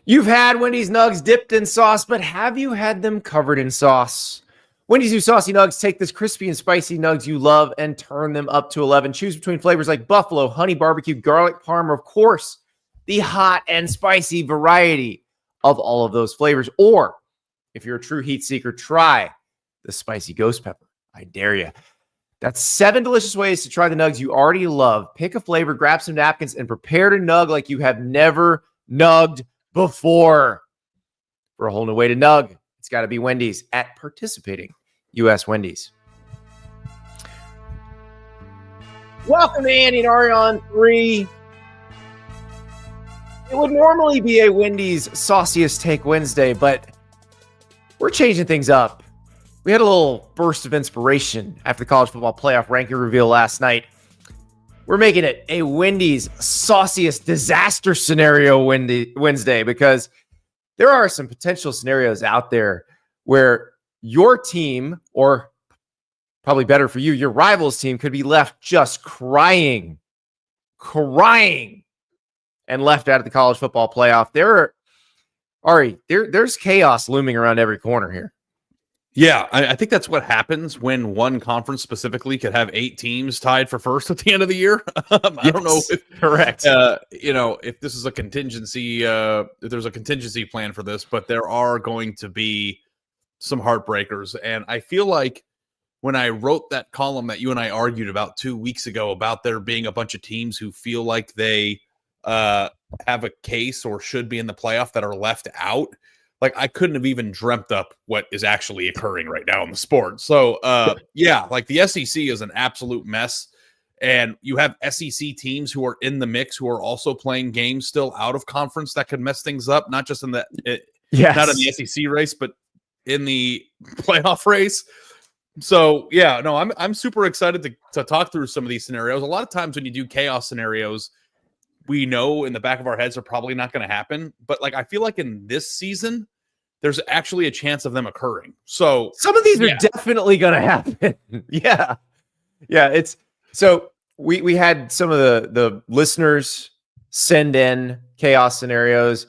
You've had Wendy's Nuggs dipped in sauce, but have you had them covered in sauce? Wendy's new Saucy Nuggs take this crispy and spicy nugs you love and turn them up to 11. Choose between flavors like buffalo, honey barbecue, garlic parm, or of course, the hot and spicy variety of all of those flavors. Or if you're a true heat seeker, try the spicy ghost pepper. I dare you. That's 7 delicious ways to try the nugs you already love. Pick a flavor, grab some napkins, and prepare to nug like you have never nugged before. For a whole new way to nug, it's got to be Wendy's at participating U.S. Wendy's. Welcome to Andy and Ari on 3. It would normally be a Wendy's Sauciest Take Wednesday, but we're changing things up. We had a little burst of inspiration after the college football playoff ranking reveal last night. We're making it a Wendy's Sauciest Disaster Scenario Wednesday because there are some potential scenarios out there where your team, or probably better for you, your rival's team, could be left just crying, and left out of the college football playoff. There's chaos looming around every corner here. Yeah, I think that's what happens when one conference specifically could have 8 teams tied for first at the end of the year. I don't know if correct. If this is a contingency, if there's a contingency plan for this, but there are going to be some heartbreakers. And I feel like when I wrote that column that you and I argued about 2 weeks ago about there being a bunch of teams who feel like they have a case or should be in the playoff that are left out, like I couldn't have even dreamt up what is actually occurring right now in the sport. So like the SEC is an absolute mess. And you have SEC teams who are in the mix who are also playing games still out of conference that could mess things up, not just in not in the SEC race, but in the playoff race. So I'm super excited to talk through some of these scenarios. A lot of times when you do chaos scenarios, we know in the back of our heads are probably not going to happen. But like, I feel like in this season, there's actually a chance of them occurring. So some of these are definitely going to happen. Yeah. It's so we had some of the listeners send in chaos scenarios.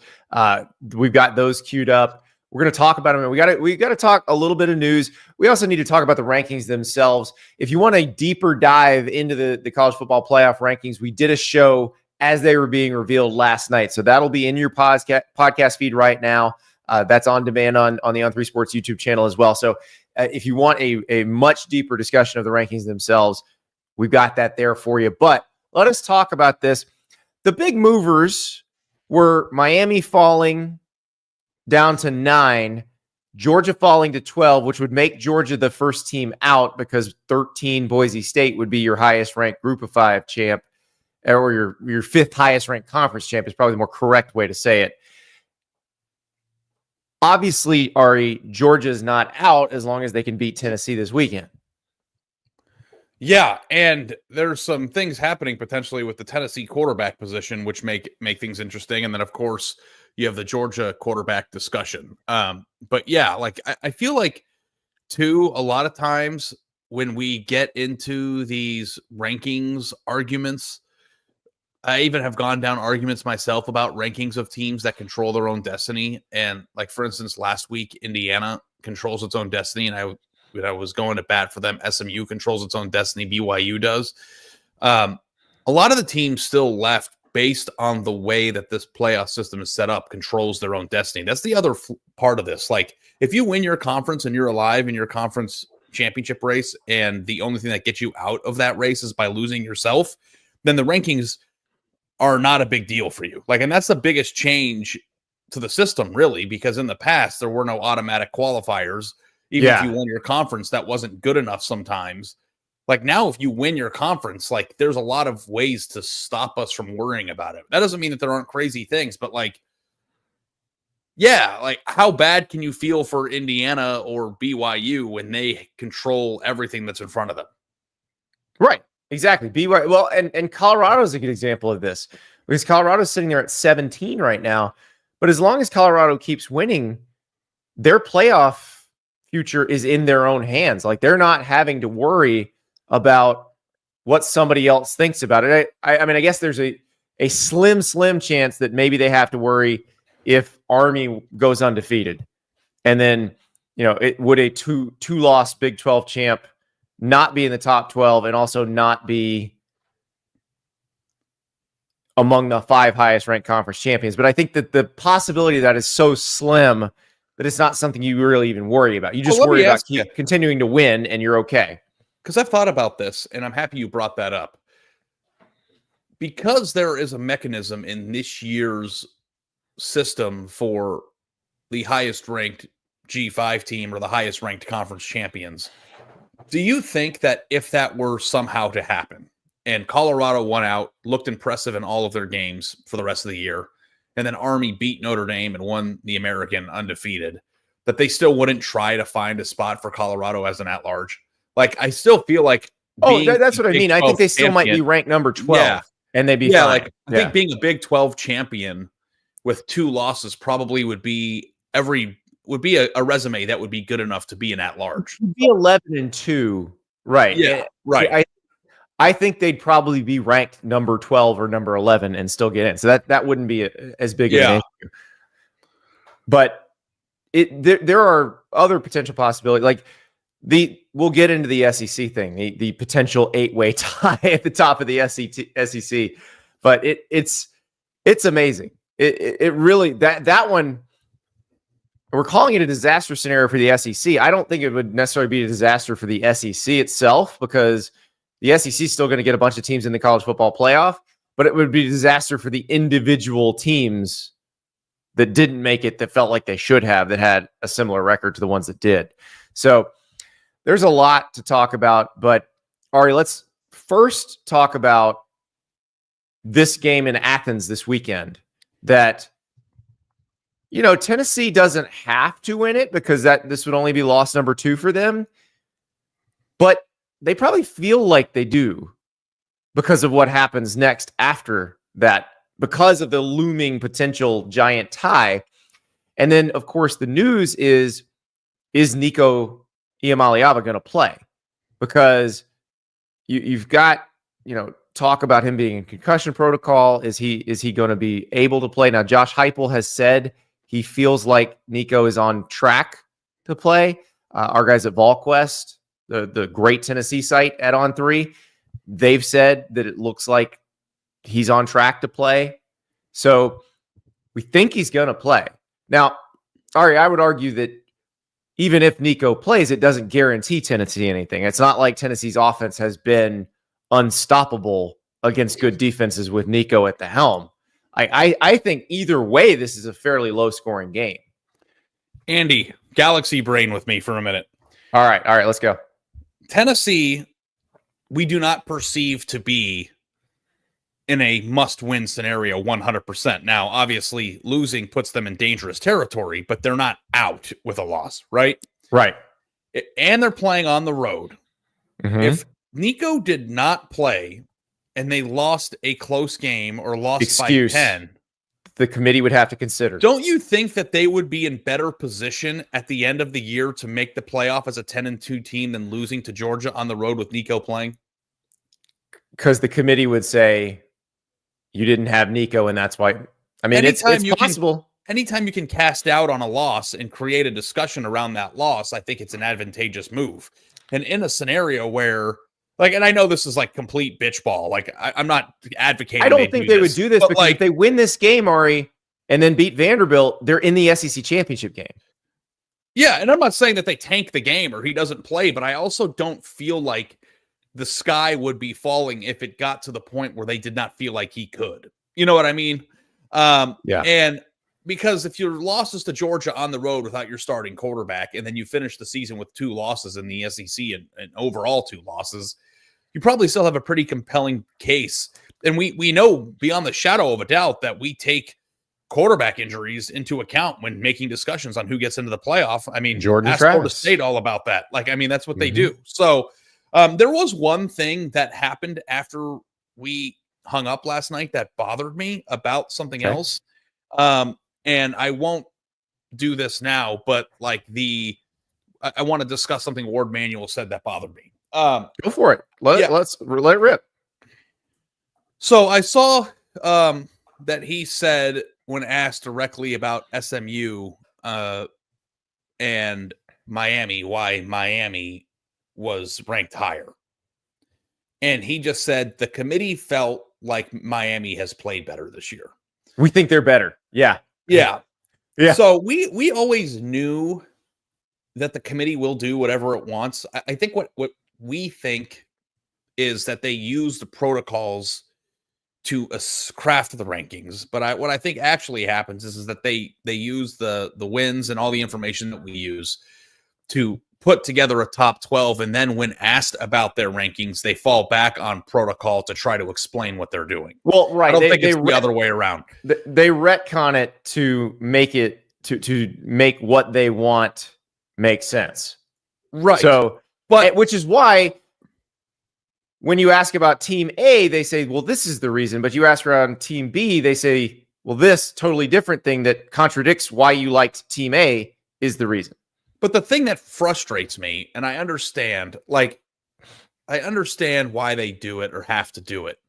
We've got those queued up. We're going to talk about them. We got to talk a little bit of news. We also need to talk about the rankings themselves. If you want a deeper dive into the college football playoff rankings, we did a show as they were being revealed last night. So that'll be in your podcast feed right now. That's on demand on the On3 Sports YouTube channel as well. So if you want a much deeper discussion of the rankings themselves, we've got that there for you. But let us talk about this. The big movers were Miami falling down to 9, Georgia falling to 12, which would make Georgia the first team out because 13 Boise State would be your highest ranked group of 5 champ, or your 5th highest ranked conference champ is probably the more correct way to say it. Obviously, Ari, Georgia's not out as long as they can beat Tennessee this weekend. Yeah, and there's some things happening potentially with the Tennessee quarterback position, which make things interesting. And then, of course, you have the Georgia quarterback discussion. But yeah, like I feel like, too, a lot of times when we get into these rankings arguments, I even have gone down arguments myself about rankings of teams that control their own destiny. And like, for instance, last week, Indiana controls its own destiny. And I was going to bat for them. SMU controls its own destiny. BYU does. A lot of the teams still left based on the way that this playoff system is set up controls their own destiny. That's the other part of this. Like, if you win your conference and you're alive in your conference championship race, and the only thing that gets you out of that race is by losing yourself, then the rankings are not a big deal for you. Like, and that's the biggest change to the system, really, because in the past, there were no automatic qualifiers. Even if you won your conference, that wasn't good enough sometimes. Like, now, if you win your conference, like, there's a lot of ways to stop us from worrying about it. That doesn't mean that there aren't crazy things, but like, like, how bad can you feel for Indiana or BYU when they control everything that's in front of them? Right. Exactly. BYU. Well, and Colorado's a good example of this because Colorado's sitting there at 17 right now. But as long as Colorado keeps winning, their playoff future is in their own hands. Like, they're not having to worry about what somebody else thinks about it. I mean, I guess there's a slim chance that maybe they have to worry if Army goes undefeated, and then it would a two-loss Big 12 champ not be in the top 12 and also not be among the 5 highest ranked conference champions. But I think that the possibility of that is so slim that it's not something you really even worry about. You just worry about continuing to win, and you're okay. Because I've thought about this, and I'm happy you brought that up. Because there is a mechanism in this year's system for the highest ranked G5 team or the highest ranked conference champions, do you think that if that were somehow to happen, and Colorado won out, looked impressive in all of their games for the rest of the year, and then Army beat Notre Dame and won the American undefeated, that they still wouldn't try to find a spot for Colorado as an at-large? Like, I still feel like... that's what I mean. I think they still might be ranked number 12, and they'd be fine. Like, I think being a Big 12 champion with 2 losses probably would be a resume that would be good enough to be an at-large. Be 11-2, right? Yeah, right. I think they'd probably be ranked number 12 or number 11 and still get in. So that wouldn't be as big of an issue. But there are other potential possibilities. Like we'll get into the SEC thing, the potential 8-way tie at the top of the SEC. But it's amazing. It really that one. We're calling it a disaster scenario for the SEC. I don't think it would necessarily be a disaster for the SEC itself, because the SEC is still going to get a bunch of teams in the college football playoff, but it would be a disaster for the individual teams that didn't make it, that felt like they should have, that had a similar record to the ones that did. So there's a lot to talk about, but Ari, let's first talk about this game in Athens this weekend that, Tennessee doesn't have to win it, because this would only be loss number 2 for them, but they probably feel like they do because of what happens next after that, because of the looming potential giant tie. And then, of course, the news is Nico Iamaleava going to play? Because you've got, talk about him being in concussion protocol. Is he going to be able to play? Now, Josh Heupel has said he feels like Nico is on track to play. Our guys at VolQuest, the great Tennessee site at On3, they've said that it looks like he's on track to play. So we think he's going to play. Now, Ari, I would argue that even if Nico plays, it doesn't guarantee Tennessee anything. It's not like Tennessee's offense has been unstoppable against good defenses with Nico at the helm. I think either way, this is a fairly low-scoring game. Andy, galaxy brain with me for a minute. All right, let's go. Tennessee, we do not perceive to be in a must-win scenario 100%. Now, obviously, losing puts them in dangerous territory, but they're not out with a loss, right? Right. And they're playing on the road. Mm-hmm. If Nico did not play and they lost a close game or lost by 10, the committee would have to consider. Don't you think that they would be in better position at the end of the year to make the playoff as a 10-2 team than losing to Georgia on the road with Nico playing? Because the committee would say you didn't have Nico, and that's why. I mean, it's possible. Anytime you can cast out on a loss and create a discussion around that loss, I think it's an advantageous move. And in a scenario where, and I know this is like complete bitch ball. I'm not advocating. I don't think they would do this, because if they win this game, Ari, and then beat Vanderbilt, they're in the SEC championship game. Yeah, and I'm not saying that they tank the game or he doesn't play, but I also don't feel like the sky would be falling if it got to the point where they did not feel like he could. You know what I mean? Yeah. And because if your losses to Georgia on the road without your starting quarterback, and then you finish the season with 2 losses in the SEC and overall 2 losses, you probably still have a pretty compelling case. And we know beyond the shadow of a doubt that we take quarterback injuries into account when making discussions on who gets into the playoff. I mean, ask Florida State all about that. That's what they do. So there was one thing that happened after we hung up last night that bothered me about something else. And I won't do this now, but I want to discuss something Ward Manuel said that bothered me. Go for it. Let it rip. So I saw that he said when asked directly about SMU and Miami, why Miami was ranked higher. And he just said the committee felt like Miami has played better this year. We think they're better. Yeah. Yeah. Yeah. So we always knew that the committee will do whatever it wants. I think what we think is that they use the protocols to craft the rankings. But what I think actually happens is that they use the wins and all the information that we use to put together a top 12. And then when asked about their rankings, they fall back on protocol to try to explain what they're doing. Well, right. I don't think it's the other way around. They retcon it to make it to make what they want make sense. Right. So, which is why when you ask about team A, they say, well, this is the reason. But you ask around team B, they say, well, this totally different thing that contradicts why you liked team A is the reason. But the thing that frustrates me, and I understand why they do it or have to do it,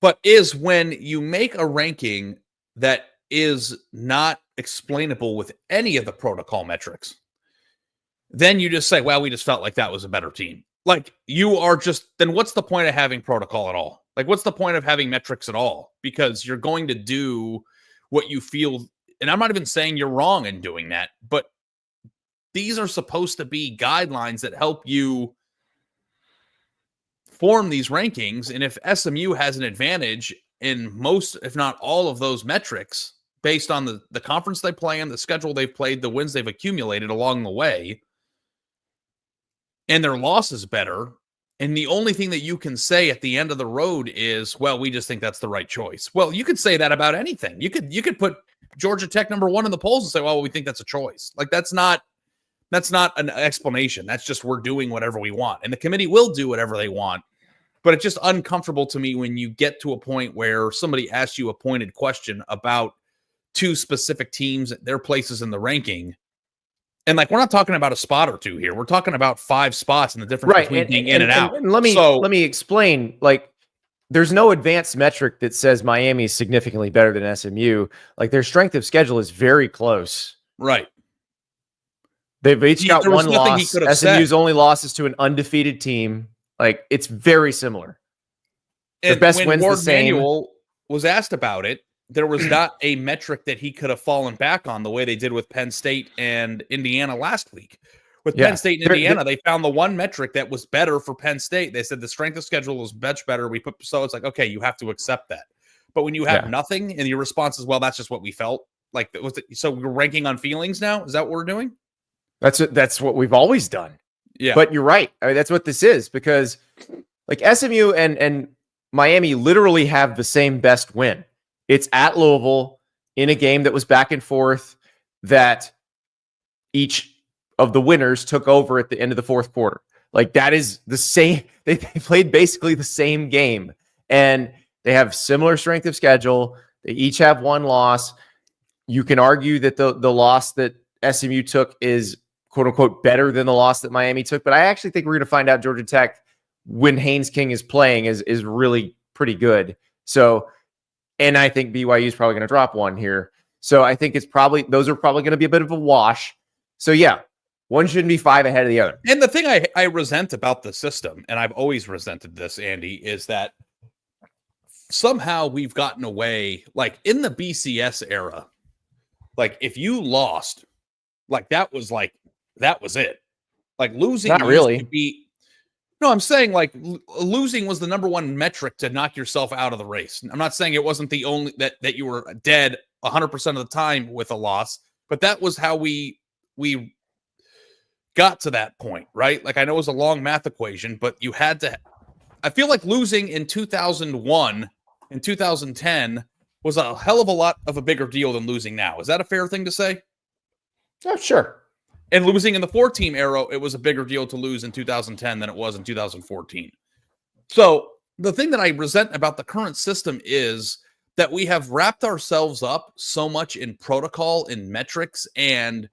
but is when you make a ranking that is not explainable with any of the protocol metrics, then you just say, well, we just felt like that was a better team. Like, you are just, then what's the point of having protocol at all? Like, what's the point of having metrics at all? Because you're going to do what you feel, and I'm not even saying you're wrong in doing that, but these are supposed to be guidelines that help you form these rankings. And if SMU has an advantage in most, if not all of those metrics, based on the conference they play in, the schedule they've played, the wins they've accumulated along the way, and their loss is better, and the only thing that you can say at the end of the road is, well, we just think that's the right choice. Well, you could say that about anything. You could put Georgia Tech number 1 in the polls and say, well, we think that's a choice. Like, that's not an explanation. That's just, we're doing whatever we want. And the committee will do whatever they want. But it's just uncomfortable to me when you get to a point where somebody asks you a pointed question about 2 specific teams, their places in the ranking. And like, we're not talking about a spot or 2 here. We're talking about 5 spots and the difference between being in and out. And let me explain, like, there's no advanced metric that says Miami is significantly better than SMU. Like, their strength of schedule is very close. Right. They've each got 1 loss. SMU's only loss is to an undefeated team. Like, it's very similar. And the best when wins Ward the same. Manuel was asked about it, there was not a metric that he could have fallen back on the way they did with Penn State and Indiana last week. With Penn State and Indiana, they found the one metric that was better for Penn State. They said the strength of schedule was much better. So it's like, okay, you have to accept that. But when you have nothing and your response is, well, that's just what we felt. Like, so we're ranking on feelings now? Is that what we're doing? That's what we've always done. Yeah. But you're right. I mean, that's what this is, because like SMU and Miami literally have the same best win. It's at Louisville in a game that was back and forth that each of the winners took over at the end of the 4th quarter. Like, that is the same. They played basically the same game, and they have similar strength of schedule. They each have 1 loss. You can argue that the loss that SMU took is quote unquote better than the loss that Miami took. But I actually think we're going to find out Georgia Tech, when Haynes King is playing, is really pretty good. So, and I think BYU is probably going to drop 1 here. So I think those are probably going to be a bit of a wash. So yeah, one shouldn't be 5 ahead of the other. And the thing I resent about the system, and I've always resented this, Andy, is that somehow we've gotten away, like in the BCS era, like if you lost, like that was it. Like losing not really to be. No, I'm saying like losing was the number 1 metric to knock yourself out of the race. I'm not saying it wasn't the only that you were dead 100% of the time with a loss, but that was how we got to that point, right? Like, I know it was a long math equation, but you had to. I feel like losing in 2001 and 2010 was a hell of a lot of a bigger deal than losing now. Is that a fair thing to say? Oh, sure. And losing in the 4-team era, it was a bigger deal to lose in 2010 than it was in 2014. So the thing that I resent about the current system is that we have wrapped ourselves up so much in protocol and metrics and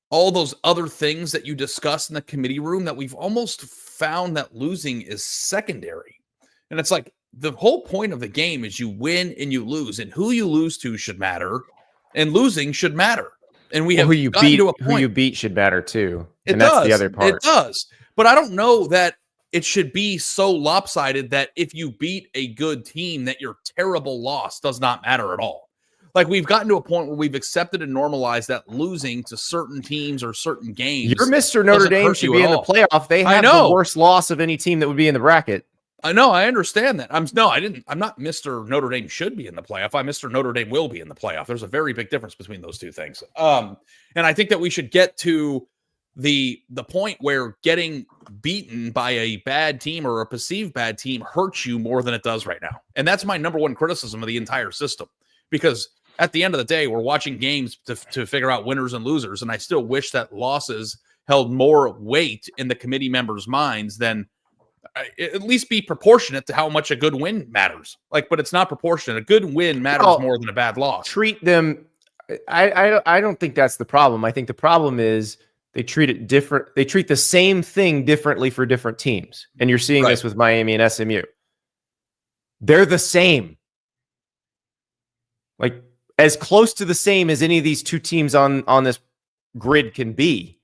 all those other things that you discuss in the committee room that we've almost found that losing is secondary. And it's like, the whole point of the game is you win and you lose, and who you lose to should matter, and losing should matter. And we have who you gotten beat, to a point. who you beat should matter too. And that's the other part. It does. But I don't know that it should be so lopsided that if you beat a good team, that your terrible loss does not matter at all. Like, we've gotten to a point where we've accepted and normalized that losing to certain teams or certain games. Your Mr. Notre Dame should be in the playoff. They have the worst loss of any team that would be in the bracket. I know. I understand that. I'm not Mr. Notre Dame should be in the playoff. I'm Mr. Notre Dame will be in the playoff. There's a very big difference between those two things. And I think that we should get to the point where getting beaten by a bad team or a perceived bad team hurts you more than it does right now. And that's my number one criticism of the entire system, because at the end of the day, we're watching games to figure out winners and losers. And I still wish that losses held more weight in the committee members' minds than at least be proportionate to how much a good win matters. But it's not proportionate. A good win matters more than a bad loss. Treat them. I don't think that's the problem. I think the problem is they treat it different. They treat the same thing differently for different teams. And you're seeing this with Miami and SMU. They're the same. Like, as close to the same as any of these two teams on this grid can be.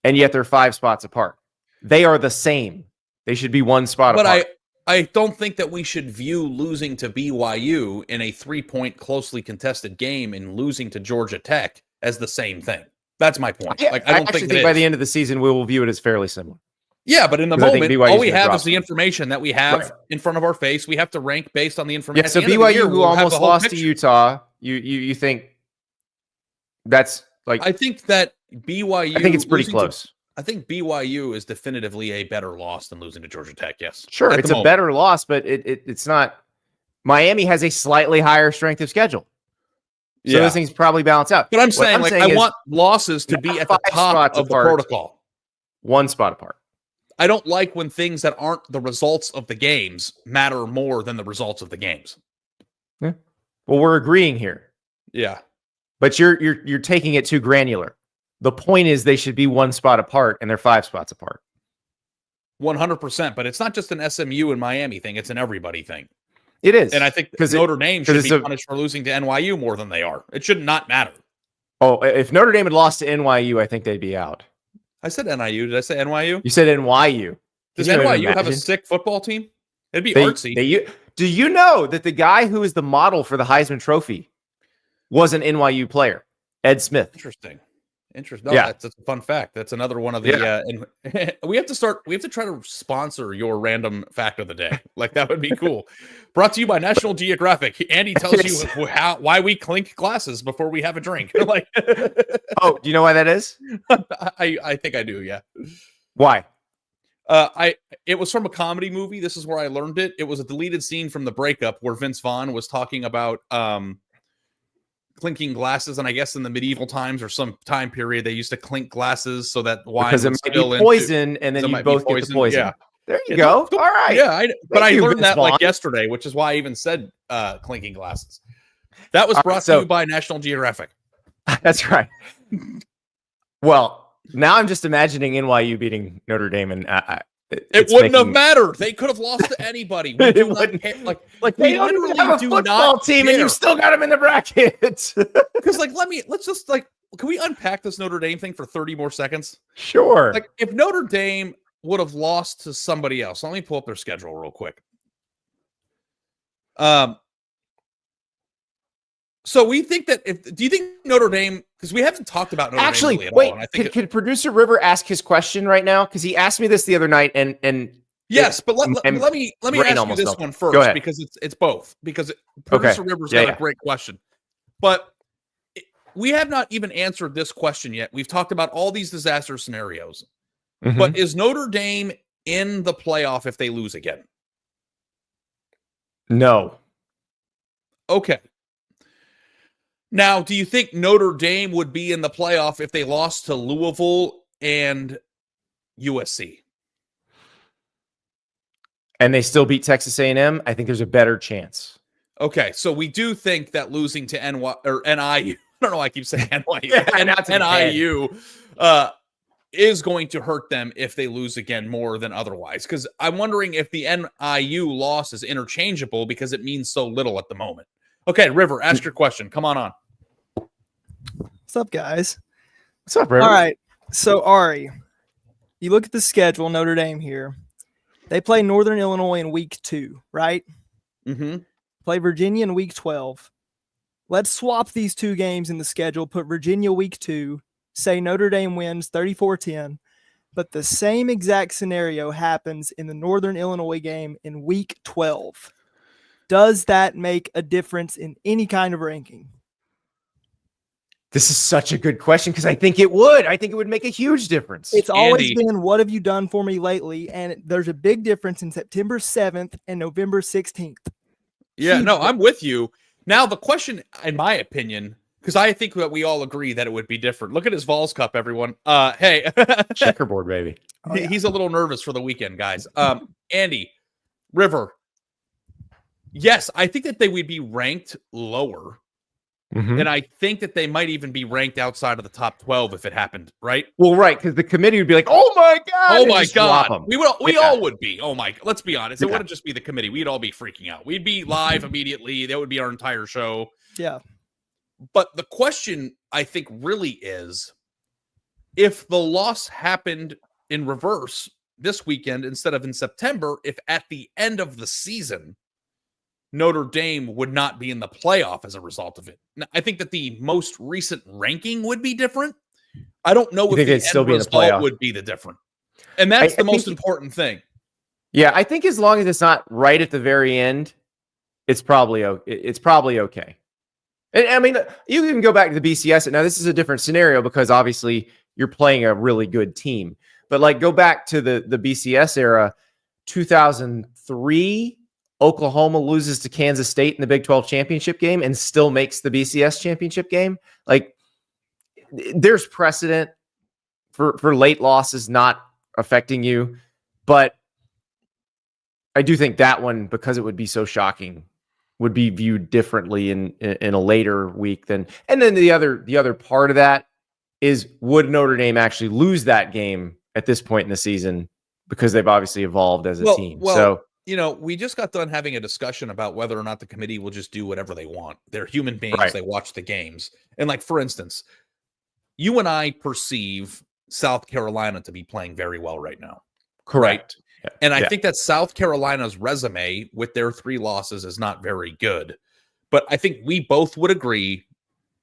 And yet they're 5 spots apart. They are the same. They should be 1 spot apart. But I don't think that we should view losing to BYU in a 3-point closely contested game and losing to Georgia Tech as the same thing. That's my point. I don't think by the end of the season, we will view it as fairly similar. Yeah, but in the moment, all we have is the information that we have in front of our face. We have to rank based on the information. Yeah, so BYU, who almost lost to Utah, you think that's like... I think that BYU... I think it's pretty close. I think BYU is definitively a better loss than losing to Georgia Tech, yes. Sure, it's a better loss, but it's not... Miami has a slightly higher strength of schedule. So those things probably balance out. But I'm saying, I want losses to be at the top of the protocol. 1 spot apart. I don't like when things that aren't the results of the games matter more than the results of the games. Yeah. Well, we're agreeing here. Yeah. But you're taking it too granular. The point is they should be 1 spot apart, and they're 5 spots apart. 100%. But it's not just an SMU and Miami thing. It's an everybody thing. It is. And I think Notre Dame should be punished for losing to NYU more than they are. It should not matter. Oh, if Notre Dame had lost to NYU, I think they'd be out. I said NIU. Did I say NYU? You said NYU. Does NYU have a sick football team? It'd be artsy. Do you know that the guy who is the model for the Heisman Trophy was an NYU player? Ed Smith. Interesting. No, that's a fun fact. That's another one of the and we have to try to sponsor your random fact of the day. Like, that would be cool. Brought to you by National Geographic. Andy tells you why we clink glasses before we have a drink. Like, oh, do you know why that is? I think I do, yeah. Why? It was from a comedy movie. This is where I learned it. It was a deleted scene from The Breakup where Vince Vaughn was talking about clinking glasses, and I guess in the medieval times or some time period they used to clink glasses so that wine because it might be poison, and then you both get the poison. Yeah, there you go. All right. Yeah, I learned that like yesterday, which is why I even said clinking glasses. That was brought to you by National Geographic. That's right. Well, now I'm just imagining NYU beating Notre Dame, and it wouldn't have mattered. They could have lost to anybody. We do not care. Like they literally have a football team, and you still got them in the bracket. Because let's just can we unpack this Notre Dame thing for 30 more seconds? Sure. Like, if Notre Dame would have lost to somebody else, let me pull up their schedule real quick. So we think that do you think Notre Dame, because we haven't talked about Notre Dame really at all, and I think can producer River ask his question right now? Because he asked me this the other night, and yes, but let me ask you this one first, because it's both. Because producer River's got a great question, but we have not even answered this question yet. We've talked about all these disaster scenarios, but is Notre Dame in the playoff if they lose again? No. Okay. Now, do you think Notre Dame would be in the playoff if they lost to Louisville and USC? And they still beat Texas A&M? I think there's a better chance. Okay, so we do think that losing to NIU, I don't know why I keep saying NYU, NIU, is going to hurt them if they lose again more than otherwise. Because I'm wondering if the NIU loss is interchangeable because it means so little at the moment. Okay, River, ask your question. Come on. What's up, guys? What's up, River? All right. So, Ari, you look at the schedule, Notre Dame here. They play Northern Illinois in week 2, right? Mm-hmm. Play Virginia in week 12. Let's swap these two games in the schedule, put Virginia week 2, say Notre Dame wins 34-10, but the same exact scenario happens in the Northern Illinois game in week 12. Does that make a difference in any kind of ranking? This is such a good question because I think it would. I think it would make a huge difference. It's always Andy. been, what have you done for me lately? And there's a big difference in September 7th and November 16th. Yeah, Huge no, I'm with you. Now, the question, in my opinion, because I think that we all agree that it would be different. Look at his Vols Cup, everyone. Hey. Checkerboard, baby. Oh, yeah. He's a little nervous for the weekend, guys. Andy, River. Yes, I think that they would be ranked lower. Mm-hmm. And I think that they might even be ranked outside of the top 12 if it happened, right? Well, right, because the committee would be like, "Oh my god!" Oh and my just drop God. 'em. We all would be. Oh my, let's be honest. It Yeah. wouldn't just be the committee. We'd all be freaking out. We'd be live immediately. That would be our entire show. Yeah. But the question, I think, really is if the loss happened in reverse this weekend instead of in September, if at the end of the season, Notre Dame would not be in the playoff as a result of it. Now, I think that the most recent ranking would be different. I don't know You if think the they'd still end be in the result playoff? would be the different. And that's I the most think- important thing. Yeah, I think as long as it's not right at the very end, it's probably okay. And I mean, you can go back to the BCS. Now, this is a different scenario because obviously you're playing a really good team. But like, go back to the BCS era, 2003. Oklahoma loses to Kansas State in the Big 12 championship game and still makes the BCS championship game. Like, there's precedent for late losses not affecting you, but I do think that one, because it would be so shocking, would be viewed differently in a later week than. And then the other part of that is, would Notre Dame actually lose that game at this point in the season because they've obviously evolved as a team? So. You know, we just got done having a discussion about whether or not the committee will just do whatever they want. They're human beings. Right. They watch the games. And like, for instance, you and I perceive South Carolina to be playing very well right now. Correct. Right? And I think that South Carolina's resume with their 3 losses is not very good. But I think we both would agree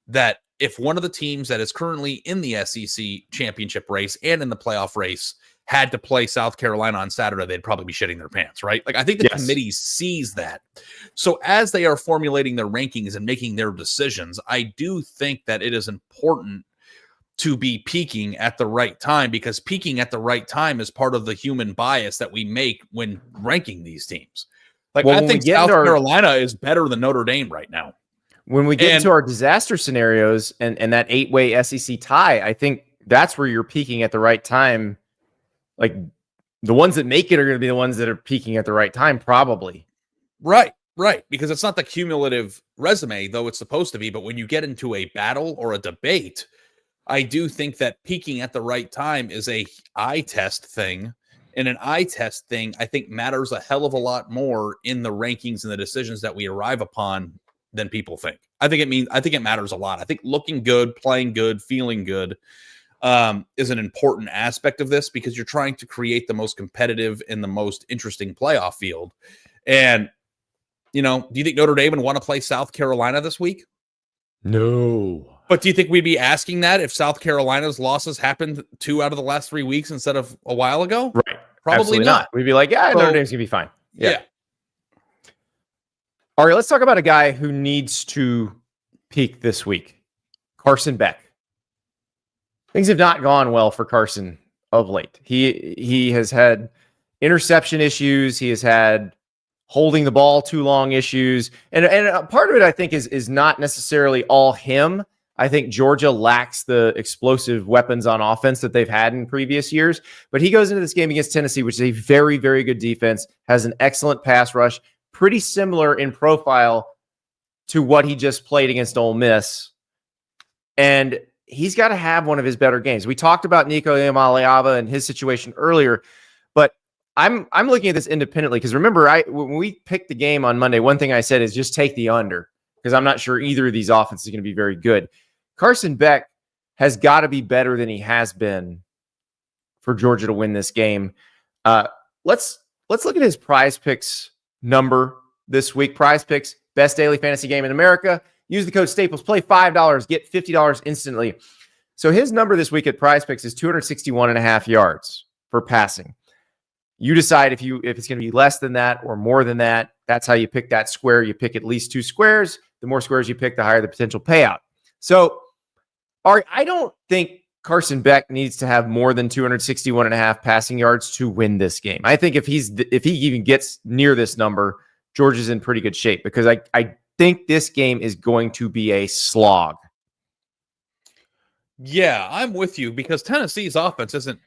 that if one of the teams that is currently in the SEC championship race and in the playoff race had to play South Carolina on Saturday, they'd probably be shitting their pants, right? Like, I think the committee sees that. So as they are formulating their rankings and making their decisions, I do think that it is important to be peaking at the right time, because peaking at the right time is part of the human bias that we make when ranking these teams. Like, I think South Carolina is better than Notre Dame right now. When we get into our disaster scenarios and that 8-way SEC tie, I think that's where you're peaking at the right time. Like, the ones that make it are going to be the ones that are peaking at the right time, probably. Right. Because it's not the cumulative resume, though it's supposed to be. But when you get into a battle or a debate, I do think that peaking at the right time is a eye test thing. And an eye test thing, I think, matters a hell of a lot more in the rankings and the decisions that we arrive upon than people think. I think it matters a lot. I think looking good, playing good, feeling good is an important aspect of this, because you're trying to create the most competitive and the most interesting playoff field. And, you know, do you think Notre Dame would want to play South Carolina this week? No. But do you think we'd be asking that if South Carolina's losses happened 2 out of the last 3 weeks instead of a while ago? Right. Probably Absolutely not. We'd be like, yeah, Notre Dame's going to be fine. Yeah. All right, let's talk about a guy who needs to peak this week. Carson Beck. Things have not gone well for Carson of late. He has had interception issues. He has had holding the ball too long issues. And part of it, I think, is not necessarily all him. I think Georgia lacks the explosive weapons on offense that they've had in previous years. But he goes into this game against Tennessee, which is a very, very good defense, has an excellent pass rush, pretty similar in profile to what he just played against Ole Miss. And he's got to have one of his better games. We talked about Nico Iamaleava and his situation earlier, but I'm looking at this independently because remember, when we picked the game on Monday, one thing I said is just take the under because I'm not sure either of these offenses is going to be very good. Carson Beck has got to be better than he has been for Georgia to win this game. Let's look at his PrizePicks number this week. PrizePicks, best daily fantasy game in America. Use the code Staples, play $5, get $50 instantly. So his number this week at PrizePicks is 261.5 yards for passing. You decide if it's going to be less than that or more than that. That's how you pick that square. You pick at least 2 squares. The more squares you pick, the higher the potential payout. So, Ari, I don't think Carson Beck needs to have more than 261.5 passing yards to win this game. I think if he even gets near this number, Georgia's in pretty good shape because I think this game is going to be a slog. Yeah, I'm with you because Tennessee's offense isn't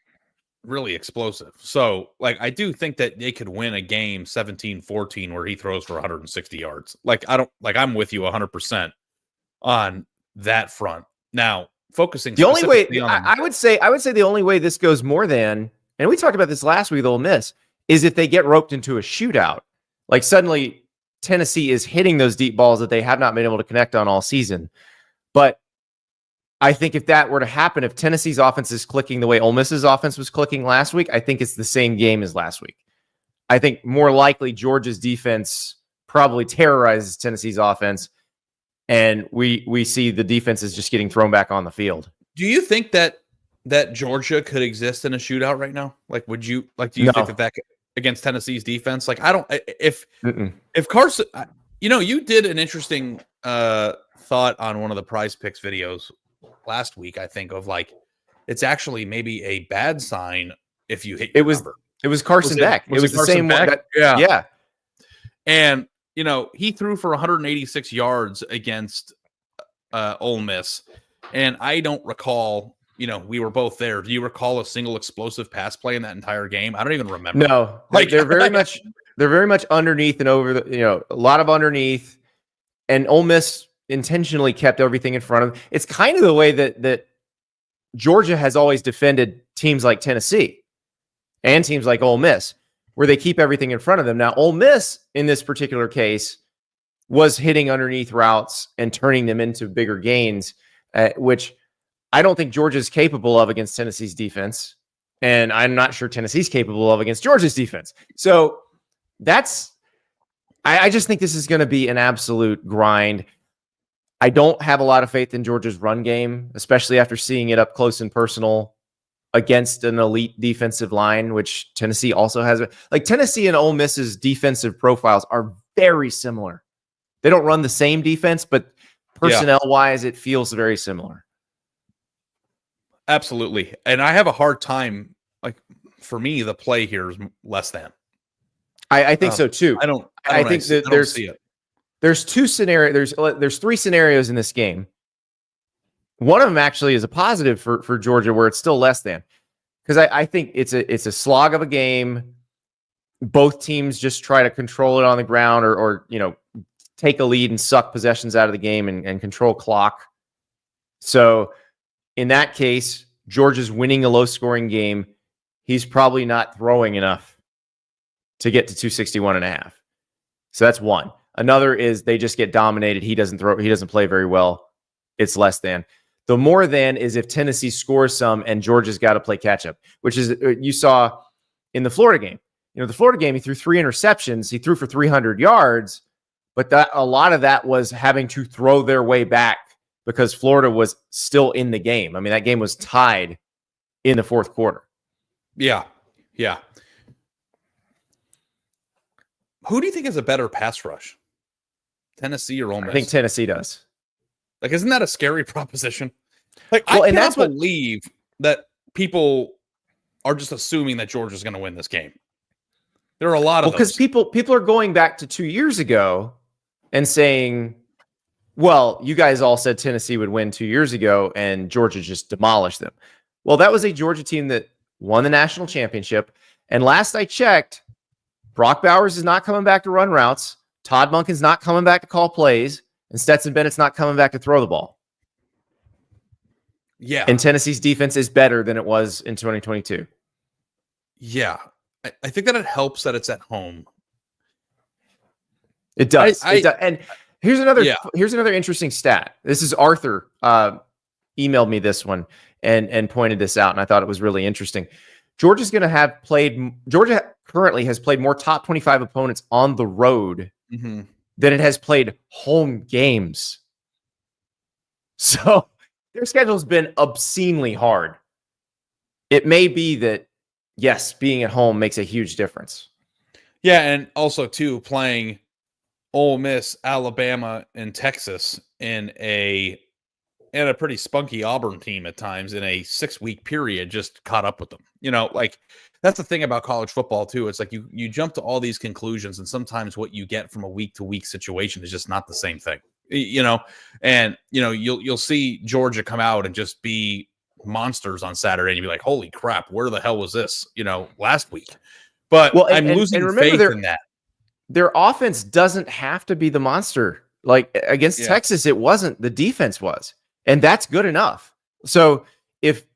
really explosive. So, I do think that they could win a game 17-14 where he throws for 160 yards. I'm with you 100% on that front. Now, focusing the only way on I would say the only way this goes more than, and we talked about this last week with Ole Miss, is if they get roped into a shootout. Like suddenly Tennessee is hitting those deep balls that they have not been able to connect on all season. But I think if that were to happen, if Tennessee's offense is clicking the way Ole Miss's offense was clicking last week, I think it's the same game as last week. I think more likely Georgia's defense probably terrorizes Tennessee's offense, and we see the defense is just getting thrown back on the field. Do you think that Georgia could exist in a shootout right now? Do you think that against Tennessee's defense? If Carson, you did an interesting thought on one of the PrizePicks videos last week, I think, of it's actually maybe a bad sign if you hit your number. It was Carson Beck. It was the same one. Yeah. And, he threw for 186 yards against Ole Miss. And I don't recall, we were both there. Do you recall a single explosive pass play in that entire game? I don't even remember. No, they're very much underneath and over the, a lot of underneath, and Ole Miss intentionally kept everything in front of them. It's kind of the way that Georgia has always defended teams like Tennessee and teams like Ole Miss, where they keep everything in front of them. Now, Ole Miss, in this particular case, was hitting underneath routes and turning them into bigger gains, which I don't think Georgia's capable of against Tennessee's defense. And I'm not sure Tennessee's capable of against Georgia's defense. So I just think this is going to be an absolute grind. I don't have a lot of faith in Georgia's run game, especially after seeing it up close and personal against an elite defensive line, which Tennessee also has. Tennessee and Ole Miss's defensive profiles are very similar. They don't run the same defense, but personnel-wise, it feels very similar. Absolutely. And I have a hard time, for me, the play here is less than. I think so too. I think that there's two scenarios. There's 3 scenarios in this game. One of them actually is a positive for Georgia, where it's still less than, because I think it's a slog of a game. Both teams just try to control it on the ground, or take a lead and suck possessions out of the game and control clock. So in that case, Georgia's winning a low-scoring game. He's probably not throwing enough to get to 261.5. So that's one. Another is they just get dominated. He doesn't play very well. It's less than. The more than is if Tennessee scores some and Georgia's got to play catch up, which is you saw in the Florida game. The Florida game, he threw 3 interceptions. He threw for 300 yards, but a lot of that was having to throw their way back because Florida was still in the game. I mean, that game was tied in the fourth quarter. Yeah. Yeah. Who do you think has a better pass rush? Tennessee or Ole Miss? I think Tennessee does. Isn't that a scary proposition? I cannot believe that people are just assuming that Georgia's going to win this game. There are a lot of those. Because people are going back to 2 years ago and saying, well, you guys all said Tennessee would win 2 years ago and Georgia just demolished them. Well, that was a Georgia team that won the national championship. And last I checked, Brock Bowers is not coming back to run routes. Todd Monken's not coming back to call plays. And Stetson Bennett's not coming back to throw the ball. Yeah. And Tennessee's defense is better than it was in 2022. Yeah. I think that it helps that it's at home. It does. It does. And here's another interesting stat. This is Arthur emailed me this one and pointed this out, and I thought it was really interesting. Georgia currently has played more top 25 opponents on the road than it has played home games. So their schedule's been obscenely hard. It may be that, yes, being at home makes a huge difference. Yeah, and also, too, playing Ole Miss, Alabama, and Texas in a pretty spunky Auburn team at times in a 6-week period just caught up with them. Like, that's the thing about college football, too. It's like you jump to all these conclusions, and sometimes what you get from a week-to-week situation is just not the same thing. And you'll see Georgia come out and just be monsters on Saturday, and you'll be like, holy crap, where the hell was this last week? But I'm losing faith in that. Their offense doesn't have to be the monster. Like against Texas, it wasn't. The defense was, and that's good enough. So if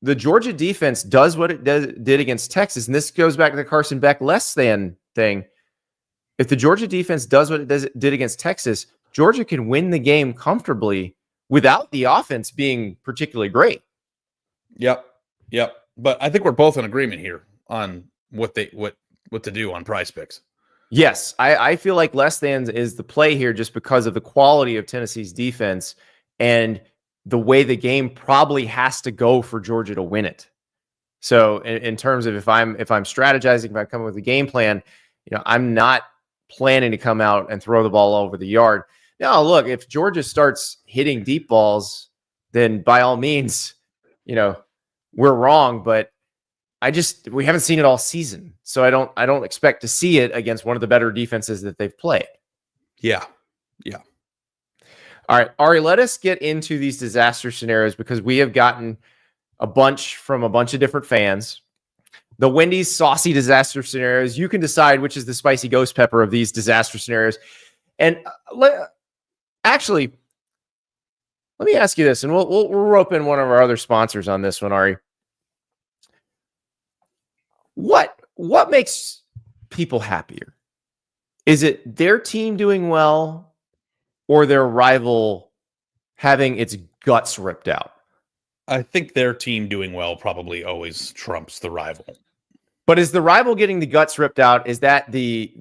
the Georgia defense does what it did against Texas, and this goes back to the Carson Beck less than thing, if the Georgia defense does what it did against Texas, Georgia can win the game comfortably without the offense being particularly great. Yep. But I think we're both in agreement here on what to do on PrizePicks. Yes, I feel like less than is the play here just because of the quality of Tennessee's defense and the way the game probably has to go for Georgia to win it. So in terms of if I'm strategizing, if I come up with a game plan, I'm not planning to come out and throw the ball over the yard. Now, look, if Georgia starts hitting deep balls, then by all means, we're wrong, but we haven't seen it all season. So I don't expect to see it against one of the better defenses that they've played. Yeah. All right, Ari, let us get into these disaster scenarios because we have gotten a bunch from a bunch of different fans. The Wendy's saucy disaster scenarios. You can decide which is the spicy ghost pepper of these disaster scenarios. And let me ask you this, and we'll rope in one of our other sponsors on this one, Ari. What makes people happier? Is it their team doing well or their rival having its guts ripped out? I think their team doing well probably always trumps the rival. But is the rival getting the guts ripped out? Is that the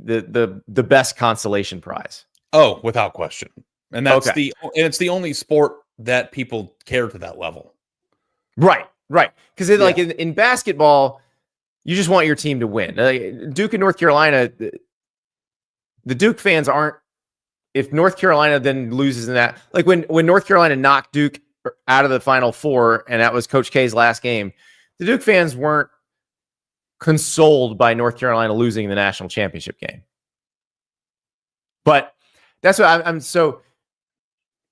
best consolation prize? Oh, without question. And that's it's the only sport that people care to that level. Right. Because like in basketball, you just want your team to win. Duke and North Carolina, the Duke fans aren't. If North Carolina then loses in that, like when North Carolina knocked Duke out of the Final Four, and that was Coach K's last game, the Duke fans weren't consoled by North Carolina losing the national championship game. But that's what I'm so.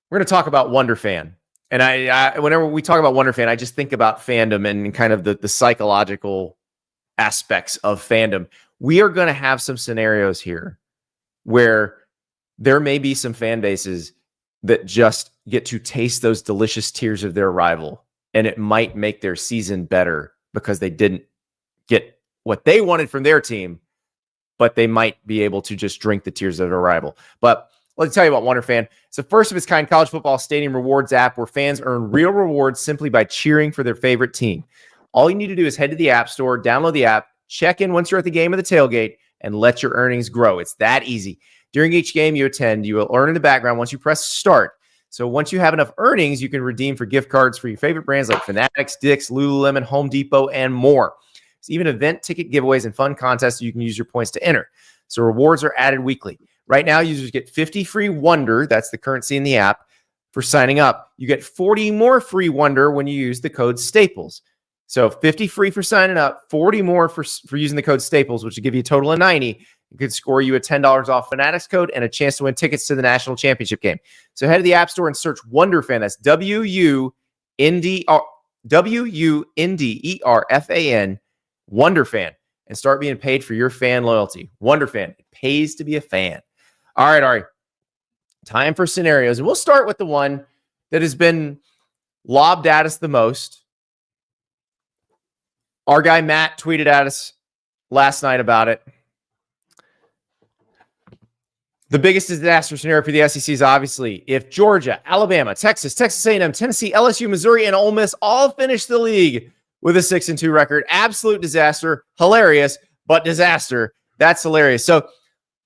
We're going to talk about Wunderfan, and I whenever we talk about Wunderfan, I just think about fandom and kind of the psychological aspects of fandom. We are going to have some scenarios here where there may be some fan bases that just get to taste those delicious tears of their rival, and it might make their season better because they didn't get what they wanted from their team, but they might be able to just drink the tears of their rival. But let me tell you about Wunderfan. It's the first of its kind college football stadium rewards app where fans earn real rewards simply by cheering for their favorite team. All you need to do is head to the App Store, download the app, check in once you're at the game of the tailgate, and let your earnings grow. It's that easy. During each game you attend, you will earn in the background once you press start. So once you have enough earnings, you can redeem for gift cards for your favorite brands like Fanatics, Dick's, Lululemon, Home Depot, and more. There's even event ticket giveaways and fun contests you can use your points to enter. So rewards are added weekly. Right now, users get 50 free Wonder, that's the currency in the app, for signing up. You get 40 more free Wonder when you use the code STAPLES. So 50 free for signing up, 40 more for using the code STAPLES, which will give you a total of 90. It could score you a $10 off Fanatics code and a chance to win tickets to the national championship game. So head to the App Store and search Wunderfan. That's WUNDERFAN, Wunderfan, and start being paid for your fan loyalty. Wunderfan, it pays to be a fan. All right, Ari, time for scenarios. And we'll start with the one that has been lobbed at us the most. Our guy Matt tweeted at us last night about it. The biggest disaster scenario for the SEC is obviously if Georgia, Alabama, Texas, Texas A&M, Tennessee, LSU, Missouri, and Ole Miss all finish the league with a 6-2 record. Absolute disaster. Hilarious, but disaster. That's hilarious. So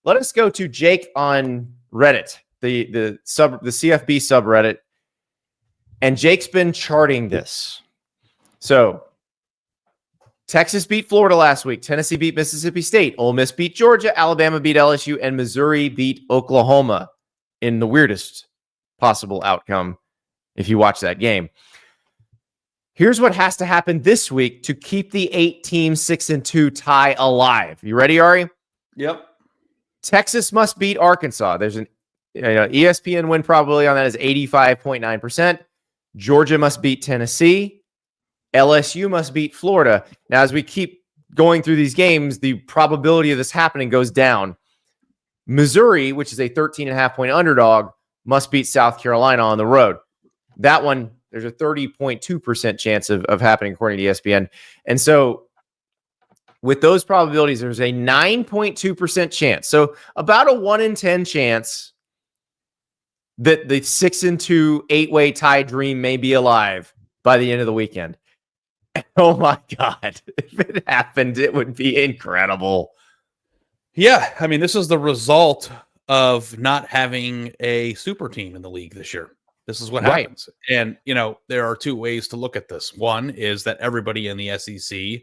let us go to Jake on Reddit, the CFB subreddit. And Jake's been charting this. So Texas beat Florida last week. Tennessee beat Mississippi State. Ole Miss beat Georgia. Alabama beat LSU. And Missouri beat Oklahoma in the weirdest possible outcome if you watch that game. Here's what has to happen this week to keep the 8-team 6-2 tie alive. You ready, Ari? Yep. Texas must beat Arkansas. There's an ESPN win probability on that is 85.9%. Georgia must beat Tennessee. LSU must beat Florida. Now, as we keep going through these games, the probability of this happening goes down. Missouri, which is a 13.5-point underdog, must beat South Carolina on the road. That one, there's a 30.2% chance of happening according to ESPN. And so with those probabilities, there's a 9.2% chance. So about a 1 in 10 chance that the 6-2 8-way tie dream may be alive by the end of the weekend. Oh my God. If it happened, it would be incredible. Yeah. I mean, this is the result of not having a super team in the league this year. This is what happens. And, there are two ways to look at this. One is that everybody in the SEC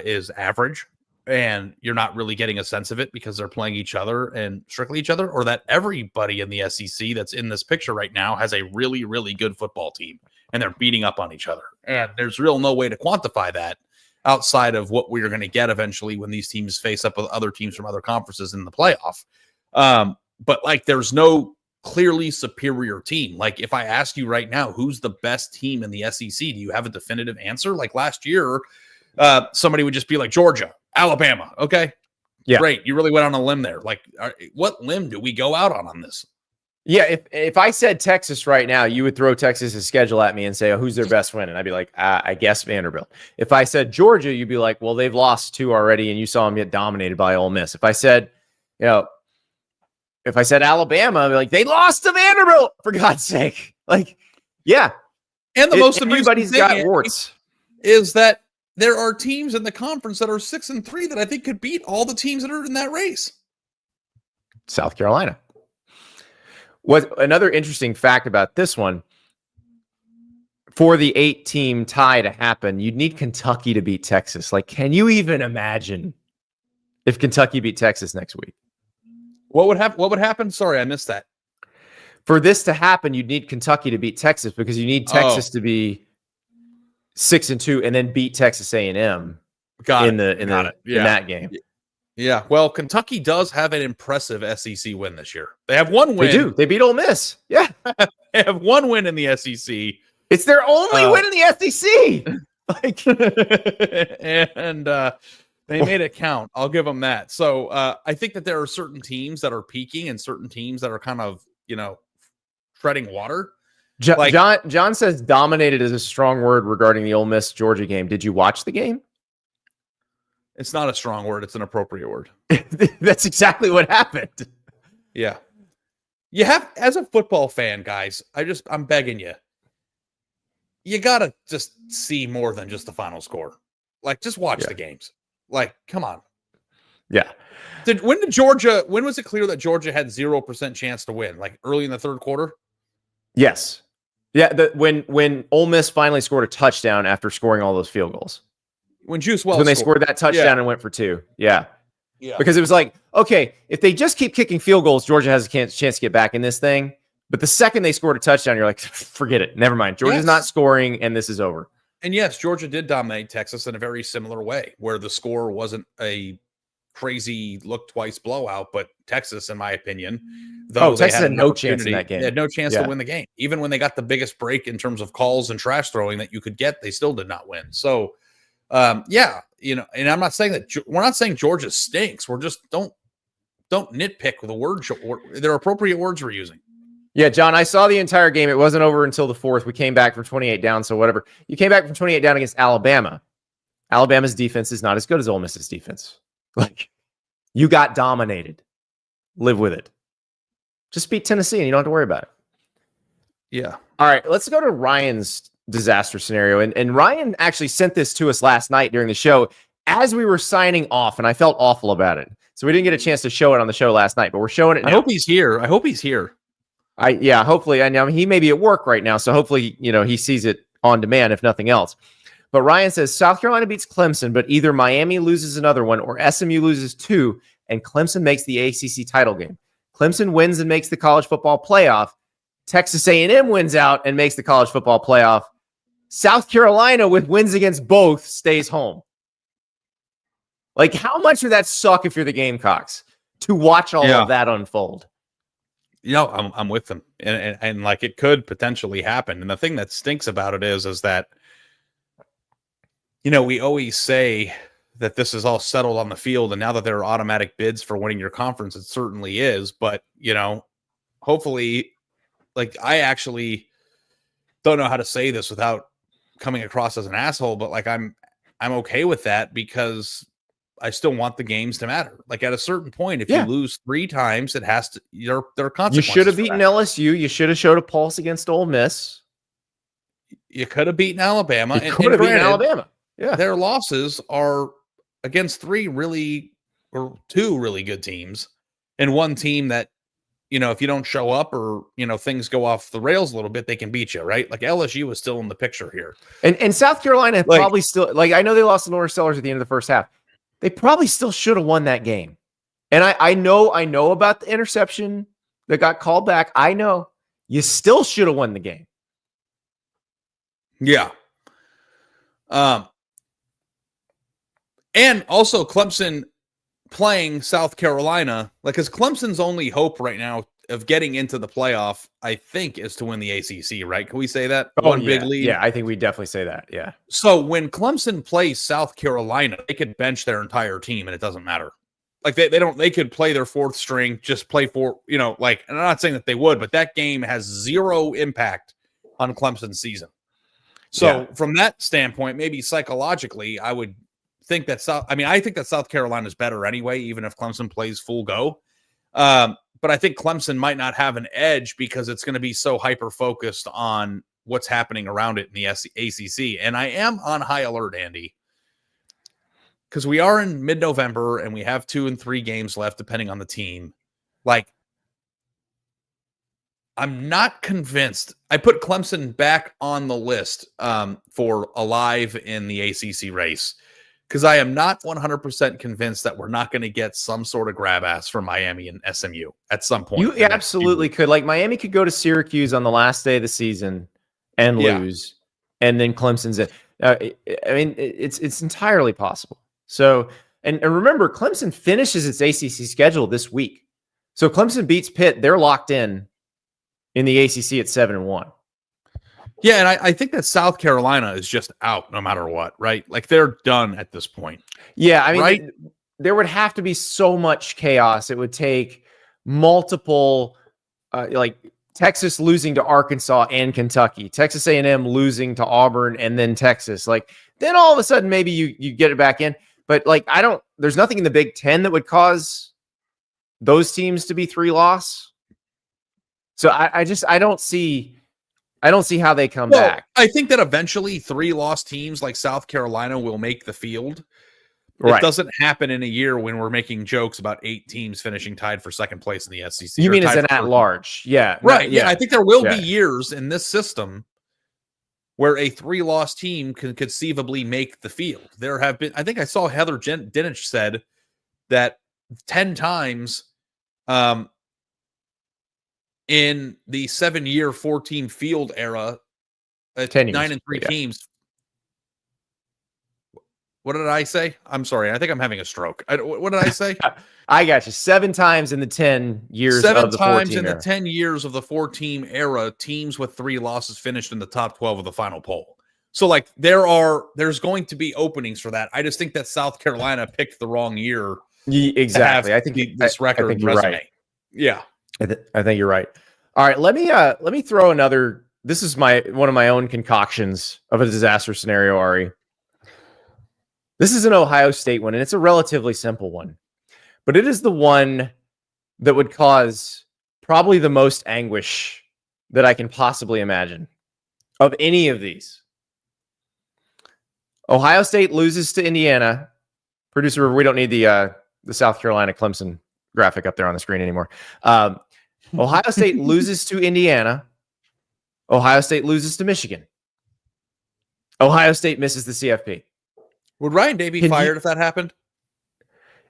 is average, and you're not really getting a sense of it because they're playing each other and strictly each other, or that everybody in the SEC that's in this picture right now has a really, really good football team, and they're beating up on each other. And there's no way to quantify that outside of what we're going to get eventually when these teams face up with other teams from other conferences in the playoff. But there's no clearly superior team. Like, if I ask you right now, who's the best team in the SEC? Do you have a definitive answer? Like last year, somebody would just be like Georgia, Alabama. Okay. Yeah. Great. You really went on a limb there. Like, what limb do we go out on this? Yeah. If I said Texas right now, you would throw Texas's schedule at me and say, oh, who's their best win? And I'd be like, I guess Vanderbilt. If I said Georgia, you'd be like, well, they've lost 2 already, and you saw them get dominated by Ole Miss. If I said, Alabama, I'd be like, they lost to Vanderbilt, for God's sake. Like, yeah. And the most amusing everybody's got warts is that there are teams in the conference that are 6-3 that I think could beat all the teams that are in that race. South Carolina. What another interesting fact about this one, for the 8-team tie to happen, you'd need Kentucky to beat Texas. Like, can you even imagine if Kentucky beat Texas next week? What would happen? Sorry, I missed that. For this to happen, you'd need Kentucky to beat Texas because you need Texas to be 6-2 and then beat Texas A&M in that game. Yeah. Well, Kentucky does have an impressive SEC win this year. They have one win. They do. They beat Ole Miss. Yeah. They have one win in the SEC. It's their only win in the SEC. And they made it count. I'll give them that. So I think that there are certain teams that are peaking and certain teams that are kind of, treading water. John says dominated is a strong word regarding the Ole Miss Georgia game. Did you watch the game? It's not a strong word. It's an appropriate word. That's exactly what happened. Yeah. You have, as a football fan, guys, I'm begging you. You got to just see more than just the final score. Like, just watch the games. Like, come on. Yeah. When was it clear that Georgia had 0% chance to win? Like early in the third quarter? Yes. Yeah. When Ole Miss finally scored a touchdown after scoring all those field goals. When they scored that touchdown and went for 2. Yeah. Yeah. Because it was like, okay, if they just keep kicking field goals, Georgia has a chance to get back in this thing. But the second they scored a touchdown, you're like, forget it. Never mind. Georgia's not scoring, and this is over. And yes, Georgia did dominate Texas in a very similar way, where the score wasn't a crazy look twice blowout, but Texas, in my opinion, Texas had no chance in that game. They had no chance to win the game. Even when they got the biggest break in terms of calls and trash throwing that you could get, they still did not win. So, and I'm not saying that we're not saying Georgia stinks. We're just don't nitpick the word. They're appropriate words we're using. Yeah, John, I saw the entire game. It wasn't over until the fourth. We came back from 28 down, so whatever. You came back from 28 down against Alabama. Alabama's defense is not as good as Ole Miss's defense. Like, you got dominated. Live with it. Just beat Tennessee and you don't have to worry about it. Yeah. All right, let's go to Ryan's disaster scenario. And Ryan actually sent this to us last night during the show as we were signing off, and I felt awful about it. So we didn't get a chance to show it on the show last night, but we're showing it now. I hope he's here. Hopefully. I know he may be at work right now, so hopefully, he sees it on demand, if nothing else. But Ryan says, South Carolina beats Clemson, but either Miami loses another one or SMU loses two, and Clemson makes the ACC title game. Clemson wins and makes the college football playoff. Texas A&M wins out and makes the college football playoff. South Carolina, with wins against both, stays home. Like, how much would that suck if you're the Gamecocks to watch all of that unfold? I'm with them, and like it could potentially happen. And the thing that stinks about it is that we always say that this is all settled on the field, and now that there are automatic bids for winning your conference, it certainly is. But hopefully, like, I actually don't know how to say this without coming across as an asshole, but like I'm okay with that because I still want the games to matter. Like, at a certain point, if you lose 3 times, it has to. There are consequences. You should have beaten LSU. You should have showed a pulse against Ole Miss. You could have beaten Alabama. You could have beaten Alabama. Yeah, their losses are against 2 really good teams, and one team that if you don't show up or things go off the rails a little bit, they can beat you, right? Like, LSU is still in the picture here, and South Carolina probably still, like, I know they lost to Norris Sellers at the end of the first half. They probably still should have won that game. And I know about the interception that got called back. I know you still should have won the game. Yeah. And also Clemson playing South Carolina, like, because Clemson's only hope right now of getting into the playoff, I think, is to win the ACC, right? Can we say that? One big lead? Yeah, I think we definitely say that, yeah. So when Clemson plays South Carolina, they could bench their entire team and it doesn't matter. Like, they could play their 4th string, just play for, and I'm not saying that they would, but that game has 0 impact on Clemson's season. So from that standpoint, maybe psychologically, I would think that I think that South Carolina is better anyway, even if Clemson plays full go. But I think Clemson might not have an edge because it's going to be so hyper-focused on what's happening around it in the ACC. And I am on high alert, Andy, because we are in mid-November and we have 2 and 3 games left, depending on the team. Like, I'm not convinced. I put Clemson back on the list for alive in the ACC race, because I am not 100% convinced that we're not going to get some sort of grab ass from Miami and SMU at some point. You absolutely could. Like, Miami could go to Syracuse on the last day of the season and lose, and then Clemson's in. It's entirely possible. So, and remember, Clemson finishes its ACC schedule this week. So Clemson beats Pitt. They're locked in the ACC at 7-1. Yeah, and I think that South Carolina is just out no matter what, right? Like, they're done at this point. Yeah, I mean, there would have to be so much chaos. It would take multiple, like Texas losing to Arkansas and Kentucky, Texas A&M losing to Auburn, and then Texas. Like, then all of a sudden, maybe you get it back in. But like, there's nothing in the Big Ten that would cause those teams to be 3-loss. So I don't see how they come back. I think that eventually 3-loss teams like South Carolina will make the field. Right. It doesn't happen in a year when we're making jokes about 8 teams finishing tied for second place in the SEC. You mean as an at-large? Yeah. Right. Yeah. I think there will be years in this system where a 3-loss team can conceivably make the field. There have been, I think I saw Heather Dinich said that 10 times in the 7-year 4-team field era, 10 years. 9 and 3 teams. What did I say? I'm sorry. I think I'm having a stroke. What did I say? I got you. 7 times in the 10 years 7 of the 4-team times in era. the 10 years of the 4-team era, teams with 3 losses finished in the top 12 of the final poll. So, like, there's going to be openings for that. I just think that South Carolina picked the wrong year. Exactly. I think this record I think you're resume. right. Yeah. I think you're right. All right, let me throw another. This is one of my own concoctions of a disaster scenario, Ari. This is an Ohio State one, and it's a relatively simple one, but it is the one that would cause probably the most anguish that I can possibly imagine of any of these. Ohio State loses to Indiana. Producer, we don't need the South Carolina Clemson graphic up there on the screen anymore. Ohio State loses to Indiana. Ohio State loses to Michigan. Ohio State misses the CFP. Would Ryan Day be fired if that happened?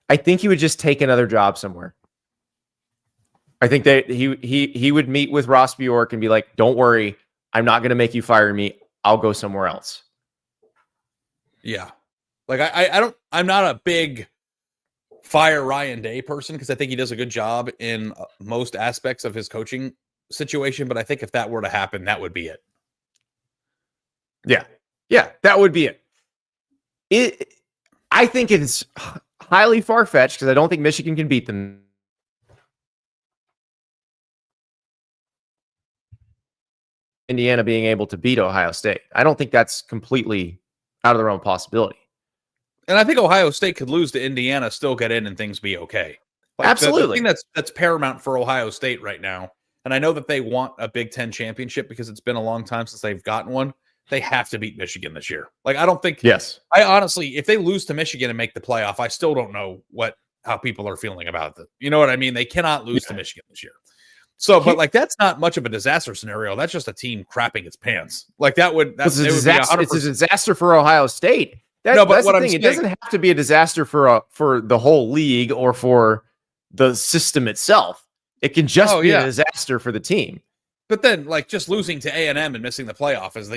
I think he would just take another job somewhere. I think that he would meet with Ross Bjork and be like, "Don't worry, I'm not going to make you fire me. I'll go somewhere else." Yeah, like I'm not a big fire Ryan Day person because I think he does a good job in most aspects of his coaching situation. But I think if that were to happen, that would be it. Yeah, that would be it. I think it's highly far-fetched because I don't think Michigan can beat them. Indiana being able to beat Ohio State. I don't think that's completely out of the realm of possibility. And I think Ohio State could lose to Indiana, still get in, and things be okay. Like Absolutely. The thing that's paramount for Ohio State right now, and I know that they want a Big Ten championship because it's been a long time since they've gotten one. They have to beat Michigan this year. Like, I don't think. Yes. I honestly, if they lose to Michigan and make the playoff, I still don't know how people are feeling about it. You know what I mean? They cannot lose to Michigan this year. So, but like, that's not much of a disaster scenario. That's just a team crapping its pants. Like it's a disaster. It's a disaster for Ohio State. That's the thing. It doesn't have to be a disaster for the whole league or for the system itself. It can just be a disaster for the team. But then, like, just losing to A&M and missing the playoff is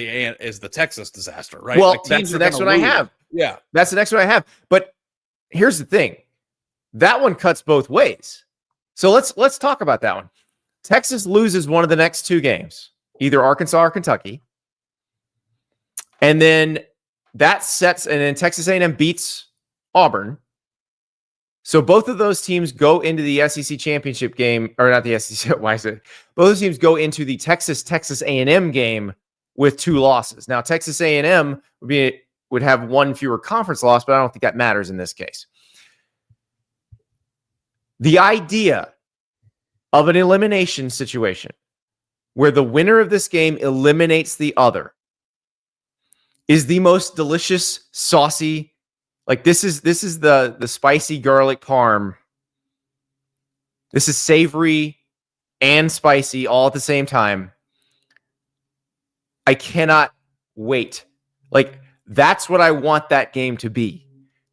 the Texas disaster, right? Well, like, that's the next one I have. Yeah, that's the next one I have. But here's the thing: that one cuts both ways. So let's talk about that one. Texas loses one of the next two games, either Arkansas or Kentucky, and then then Texas A&M beats Auburn. So both of those teams go into the SEC championship game, or not the SEC. Why is it? Both those teams go into the Texas A&M game with 2 losses. Now Texas A&M would have one fewer conference loss, but I don't think that matters in this case. The idea of an elimination situation where the winner of this game eliminates the other is the most delicious, saucy. Like this is the spicy garlic parm. This is savory and spicy all at the same time. I cannot wait. Like, that's what I want that game to be.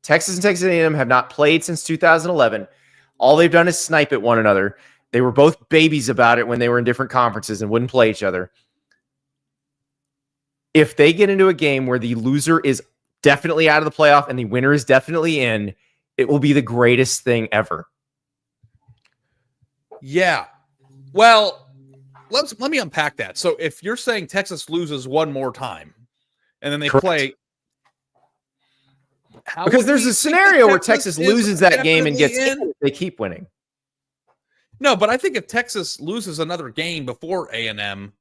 Texas and Texas A&M have not played since 2011. All they've done is snipe at one another. They were both babies about it when they were in different conferences and wouldn't play each other. If they get into a game where the loser is definitely out of the playoff and the winner is definitely in, it will be the greatest thing ever. Yeah. Well, let me unpack that. So if you're saying Texas loses one more time and then they play, because there's a scenario where Texas loses that game and gets in, they keep winning. No, but I think if Texas loses another game before A&M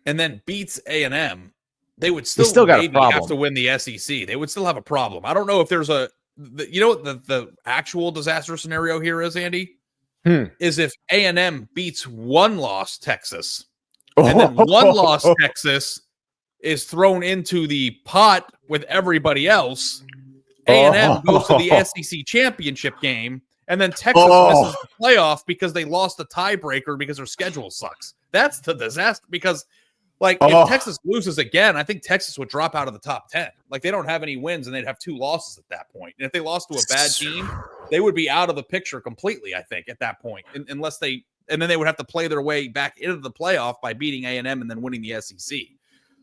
and then beats A&M, they would still maybe have to win the SEC. They would still have a problem. I don't know if there's what the actual disaster scenario here is, Andy? Is if A&M beats one-loss Texas, and then one-loss Texas is thrown into the pot with everybody else, A&M goes to the SEC championship game, and then Texas misses the playoff because they lost the tiebreaker because their schedule sucks. That's the disaster because, like, if Texas loses again, I think Texas would drop out of the top 10. Like, they don't have any wins, and they'd have 2 losses at that point. And if they lost to a bad team, they would be out of the picture completely, I think, at that point, unless and then they would have to play their way back into the playoff by beating A&M and then winning the SEC.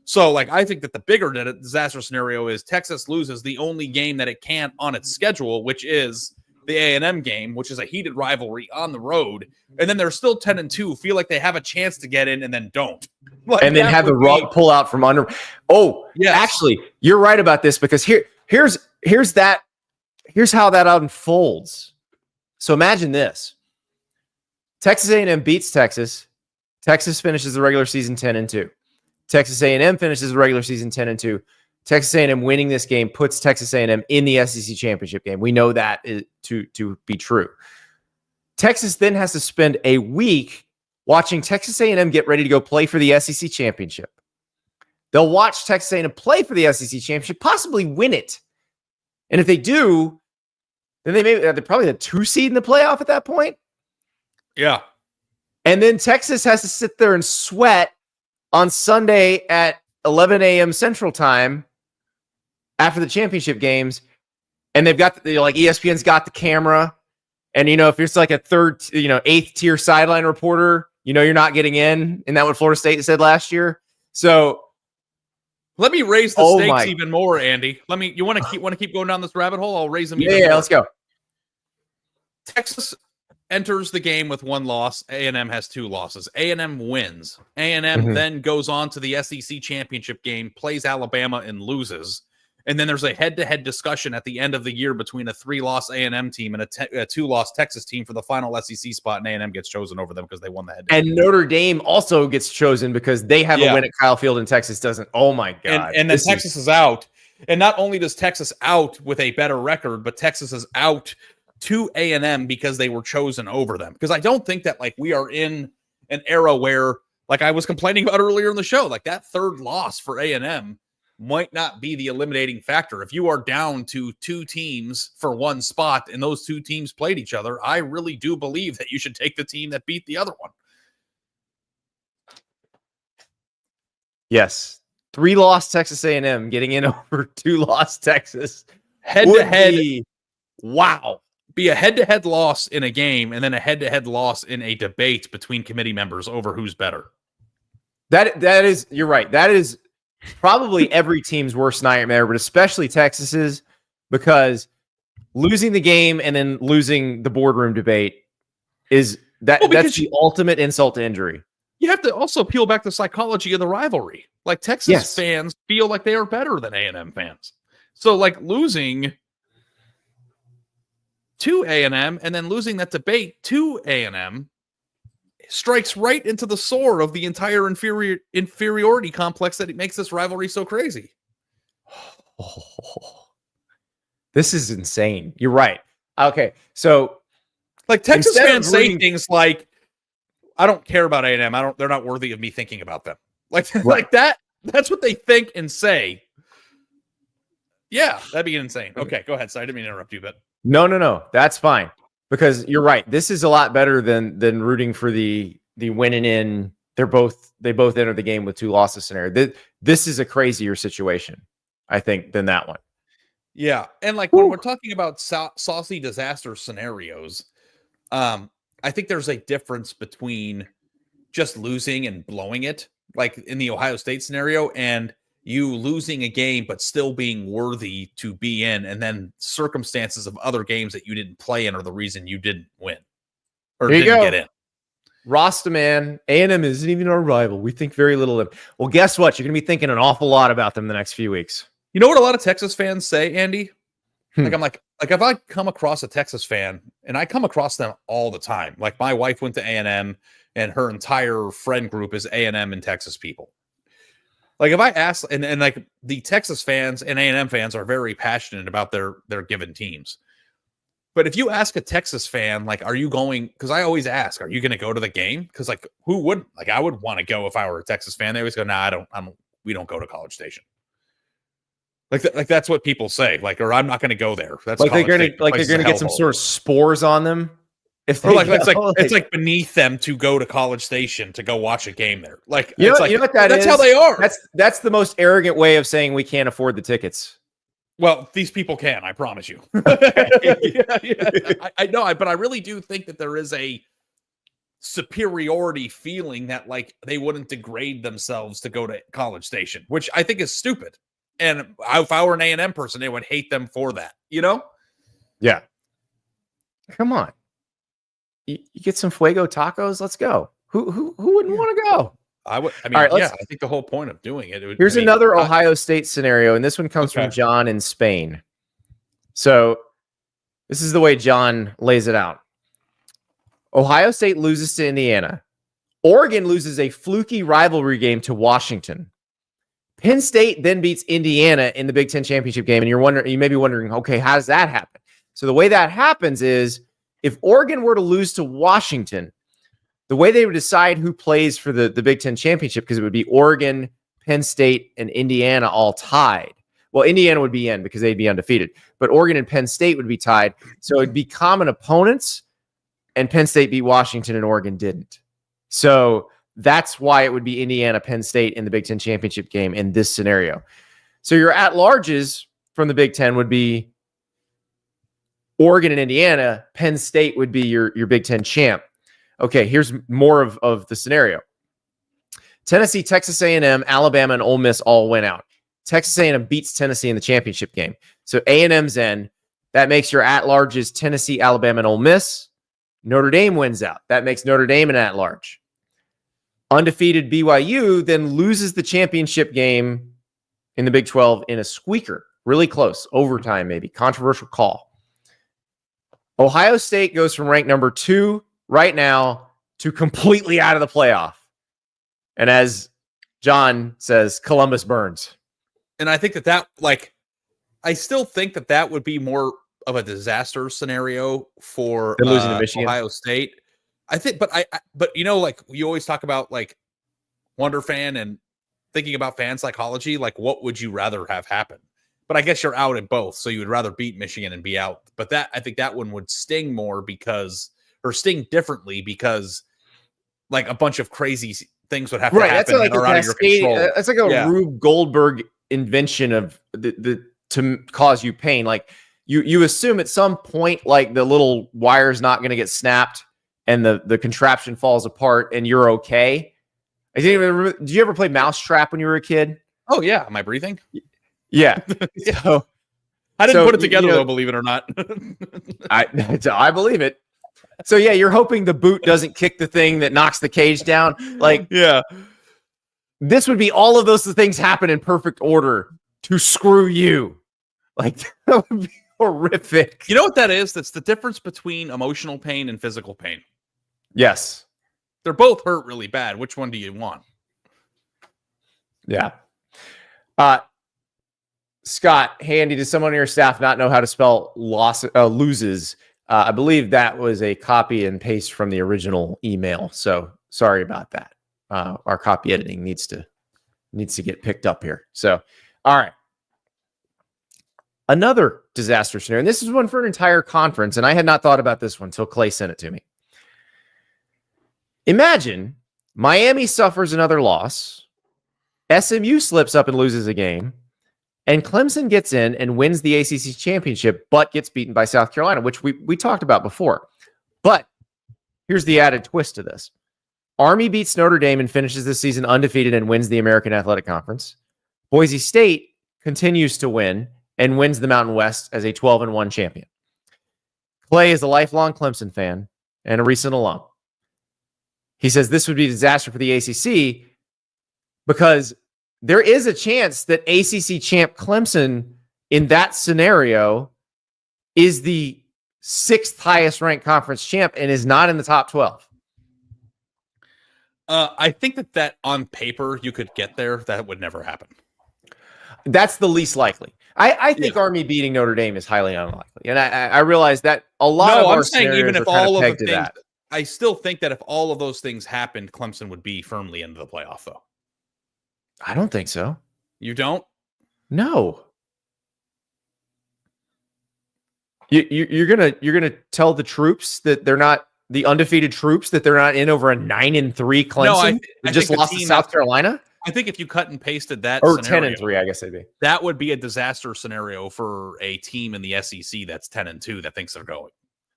So, like, I think that the bigger disaster scenario is Texas loses the only game that it can on its schedule, which is the A&M game, which is a heated rivalry on the road, and then they're still 10-2, feel like they have a chance to get in and then don't. Like, and then have the rug pull out from under. Oh, yes. Actually, you're right about this because here's how that unfolds. So imagine this. Texas A&M beats Texas. Texas finishes the regular season 10-2. Texas A&M finishes the regular season 10-2. Texas A&M winning this game puts Texas A&M in the SEC championship game. We know that is to be true. Texas then has to spend a week watching Texas A&M get ready to go play for the SEC championship. They'll watch Texas A&M play for the SEC championship, possibly win it. And if they do, then they're probably the 2 seed in the playoff at that point. Yeah. And then Texas has to sit there and sweat on Sunday at 11 a.m. Central Time after the championship games. And they've got, like, ESPN's got the camera. And, if you're like a third, 8th tier sideline reporter, you're not getting in. Isn't that what Florida State said last year? So let me raise the stakes even more, Andy. You want to keep going down this rabbit hole? I'll raise them even more. Yeah, let's go. Texas enters the game with 1 loss. A&M has 2 losses. A&M wins. A&M then goes on to the SEC championship game, plays Alabama and loses. And then there's a head-to-head discussion at the end of the year between a 3-loss A&M team and a 2-loss Texas team for the final SEC spot, and A&M gets chosen over them because they won the head-to-head. And Notre Dame also gets chosen because they have a win at Kyle Field and Texas doesn't. Oh, my God. And then Texas is out. And not only does Texas out with a better record, but Texas is out to A&M because they were chosen over them. Because I don't think that, like, we are in an era where, like I was complaining about earlier in the show, like that 3rd loss for A&M might not be the eliminating factor. If you are down to 2 teams for 1 spot and those 2 teams played each other, I really do believe that you should take the team that beat the other one. Yes. 3-loss Texas A&M getting in over 2-loss Texas. Head-to-head. Wow. Be a head-to-head loss in a game and then a head-to-head loss in a debate between committee members over who's better. That is, you're right. That is probably every team's worst nightmare, but especially Texas's, because losing the game and then losing the boardroom debate that's the ultimate insult to injury. You have to also peel back the psychology of the rivalry. Like, Texas fans feel like they are better than A&M fans. So, like, losing to A&M and then losing that debate to A&M strikes right into the sore of the entire inferiority complex that it makes this rivalry so crazy. Oh, this is insane. You're right. Okay, so like Texas fans say things like, "I don't care about A&M. They're not worthy of me thinking about them." Like, right. Like that. That's what they think and say. Yeah, that'd be insane. Okay, go ahead. Sorry, I didn't mean to interrupt you, but no, that's fine. Because you're right. This is a lot better than rooting for the winning in. They both enter the game with 2 losses scenario. This is a crazier situation, I think, than that one. Yeah, and like when we're talking about saucy disaster scenarios, I think there's a difference between just losing and blowing it, like in the Ohio State scenario, and you losing a game but still being worthy to be in, and then circumstances of other games that you didn't play in are the reason you didn't win or didn't get in. Rasta, man, A&M isn't even our rival. We think very little of them. Well, guess what? You're going to be thinking an awful lot about them the next few weeks. You know what a lot of Texas fans say, Andy? Like, I'm like if I come across a Texas fan, and I come across them all the time. Like, my wife went to A&M, and her entire friend group is A&M and Texas people. Like, if I ask, and like the Texas fans and A&M fans are very passionate about their given teams. But if you ask a Texas fan, like, are you going, because I always ask, are you going to go to the game? Because, like, who wouldn't? Like, I would want to go if I were a Texas fan. They always go, nah, we don't go to College Station. Like that's what people say. Like, or I'm not going to go there. That's like they're going to get some sort of spores on them. It's like beneath them to go to College Station to go watch a game there. Like, you know what that that's is? How they are. That's the most arrogant way of saying we can't afford the tickets. Well, these people can, I promise you. I know, but I really do think that there is a superiority feeling that, like, they wouldn't degrade themselves to go to College Station, which I think is stupid. And if I were an A&M person, they would hate them for that, you know? Yeah. Come on. You get some Fuego tacos. Let's go. Who wouldn't want to go? I would. I mean, all right, I think the whole point of doing it. Here's another Ohio State scenario, and this one comes from John in Spain. So this is the way John lays it out. Ohio State loses to Indiana. Oregon loses a fluky rivalry game to Washington. Penn State then beats Indiana in the Big Ten championship game. And you may be wondering, okay, how does that happen? So the way that happens is if Oregon were to lose to Washington, the way they would decide who plays for the Big Ten championship, because it would be Oregon, Penn State, and Indiana all tied. Well, Indiana would be in because they'd be undefeated, but Oregon and Penn State would be tied. So it'd be common opponents, and Penn State beat Washington and Oregon didn't. So that's why it would be Indiana, Penn State in the Big Ten championship game in this scenario. So your at-larges from the Big Ten would be Oregon and Indiana. Penn State would be your Big Ten champ. Okay, here's more of the scenario. Tennessee, Texas A&M, Alabama, and Ole Miss all went out. Texas A&M beats Tennessee in the championship game. So A&M's in. That makes your at-larges Tennessee, Alabama, and Ole Miss. Notre Dame wins out. That makes Notre Dame an at-large. Undefeated BYU then loses the championship game in the Big 12 in a squeaker. Really close. Overtime, maybe. Controversial call. Ohio State goes from rank number 2 right now to completely out of the playoff. And as John says, Columbus burns. And I think that I still think that would be more of a disaster scenario for losing to Michigan. Ohio State. I think, but you know, like you always talk about like Wunderfan and thinking about fan psychology, like what would you rather have happen? But I guess you're out in both, so you would rather beat Michigan and be out. But I think that one would sting more sting differently because like a bunch of crazy things would have to happen that are out of your control. That's like a Rube Goldberg invention of to cause you pain. Like you assume at some point, like the little wire's not going to get snapped and the contraption falls apart and you're okay. Did you ever play Mousetrap when you were a kid? Oh yeah. Am I breathing? Yeah. So I didn't put it together though, believe it or not. I believe it. So yeah, you're hoping the boot doesn't kick the thing that knocks the cage down. Like, yeah, this would be all of those things happen in perfect order to screw you. Like, that would be horrific. You know what that is? That's the difference between emotional pain and physical pain. Yes. They're both hurt really bad. Which one do you want? Yeah. Scott, hey, Andy, does someone on your staff not know how to spell loses? I believe that was a copy and paste from the original email. So sorry about that. Our copy editing needs to get picked up here. So, all right. Another disaster scenario. And this is one for an entire conference. And I had not thought about this one until Clay sent it to me. Imagine Miami suffers another loss. SMU slips up and loses a game. And Clemson gets in and wins the ACC championship, but gets beaten by South Carolina, which we talked about before. But here's the added twist to this. Army beats Notre Dame and finishes the season undefeated and wins the American Athletic Conference. Boise State continues to win and wins the Mountain West as a 12-1 champion. Clay is a lifelong Clemson fan and a recent alum. He says this would be a disaster for the ACC because there is a chance that ACC champ Clemson in that scenario is the 6th highest ranked conference champ and is not in the top 12. I think that on paper you could get there. That would never happen. That's the least likely. I think Army beating Notre Dame is highly unlikely. And I realize that a lot of our scenarios even if are kind all of of pegged the to things, that. I still think that if all of those things happened, Clemson would be firmly into the playoff though. I don't think so. You don't? No. You're gonna tell the troops that they're not the undefeated troops that they're not in over a 9-3 Clemson. No, I just think lost to South Carolina. I think if you cut and pasted that Or scenario, 10-3, I guess it'd be. that would be a disaster scenario for a team in the SEC that's 10-2 that thinks they're going.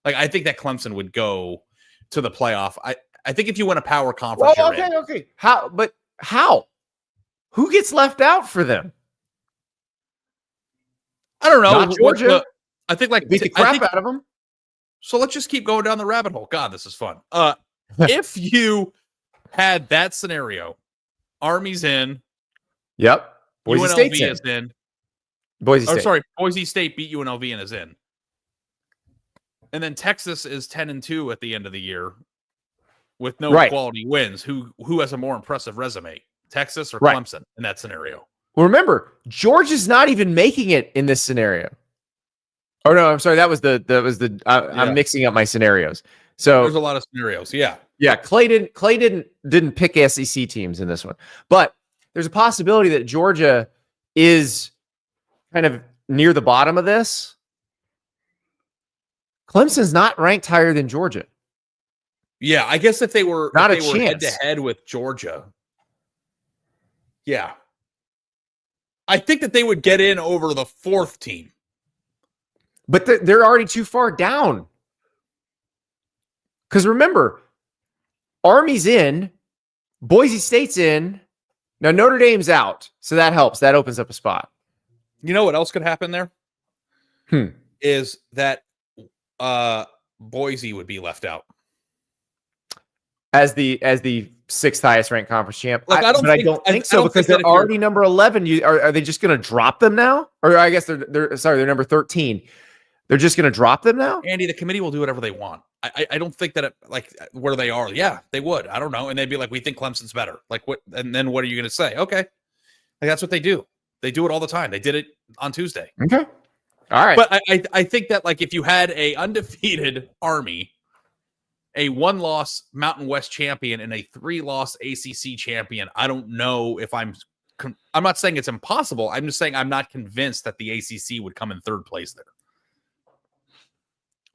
Like I think that Clemson would go to the playoff. I think if you win a power conference, Well, okay. How? Who gets left out for them? I don't know. Not Georgia. I think like Beat the crap out of them. So let's just keep going down the rabbit hole. God, this is fun. If you had that scenario, Army's in. Yep. Boise UNLV State's is in. Boise State. Sorry, Boise State beat UNLV and is in. And then Texas is 10-2 at the end of the year. with no Right. quality wins. Who has a more impressive resume, Texas or Right. Clemson in that scenario? Well, remember, Georgia's not even making it in this scenario. Oh no, I'm sorry. I'm mixing up my scenarios. So there's a lot of scenarios. Yeah. Clay didn't pick SEC teams in this one, but there's a possibility that Georgia is kind of near the bottom of this. Clemson's not ranked higher than Georgia. Yeah, I guess if they were head to head with Georgia, yeah, I think that they would get in over the 4th team. But they're already too far down. Because remember, Army's in, Boise State's in. Now Notre Dame's out, so that helps. That opens up a spot. You know what else could happen there? Is that Boise would be left out as the 6th highest ranked conference champ. I don't think so because they're already number 11. Are they just going to drop them now? Or I guess they're number 13. They're just going to drop them now? Andy, the committee will do whatever they want. I don't think that where they are. Yeah, they would. I don't know. And they'd be like, we think Clemson's better. Like what? And then what are you going to say? Okay. Like that's what they do. They do it all the time. They did it on Tuesday. Okay. All right. But I think that like if you had a undefeated Army, a 1-loss Mountain West champion, and a 3-loss ACC champion, I don't know if I'm not saying it's impossible. I'm just saying I'm not convinced that the ACC would come in 3rd place there.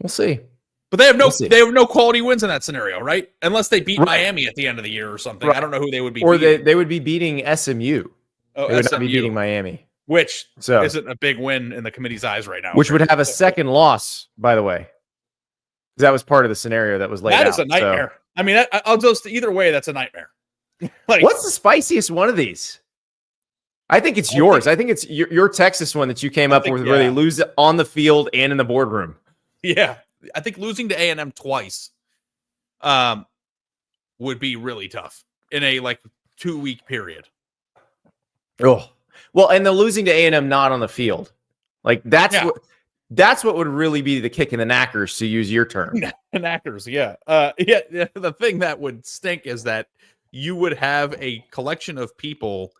We'll see. But they have no quality wins in that scenario, right? Unless they beat Miami at the end of the year or something. Right. I don't know who they would be. Or they would be beating SMU. Oh, they would not be beating Miami. Which isn't a big win in the committee's eyes right now. Which would have a 2nd loss, by the way. That was part of the scenario that was laid out. That is a nightmare. So. I mean, I'll just either way, that's a nightmare. Like, what's the spiciest one of these? I think it's yours. I think it's your Texas one that you came up with where they lose it on the field and in the boardroom. Yeah. I think losing to A&M twice would be really tough in a 2-week period. Oh, well, and the losing to A&M not on the field. Like that's what would really be the kick in the knackers, to use your term. Knackers, yeah. The thing that would stink is that you would have a collection of people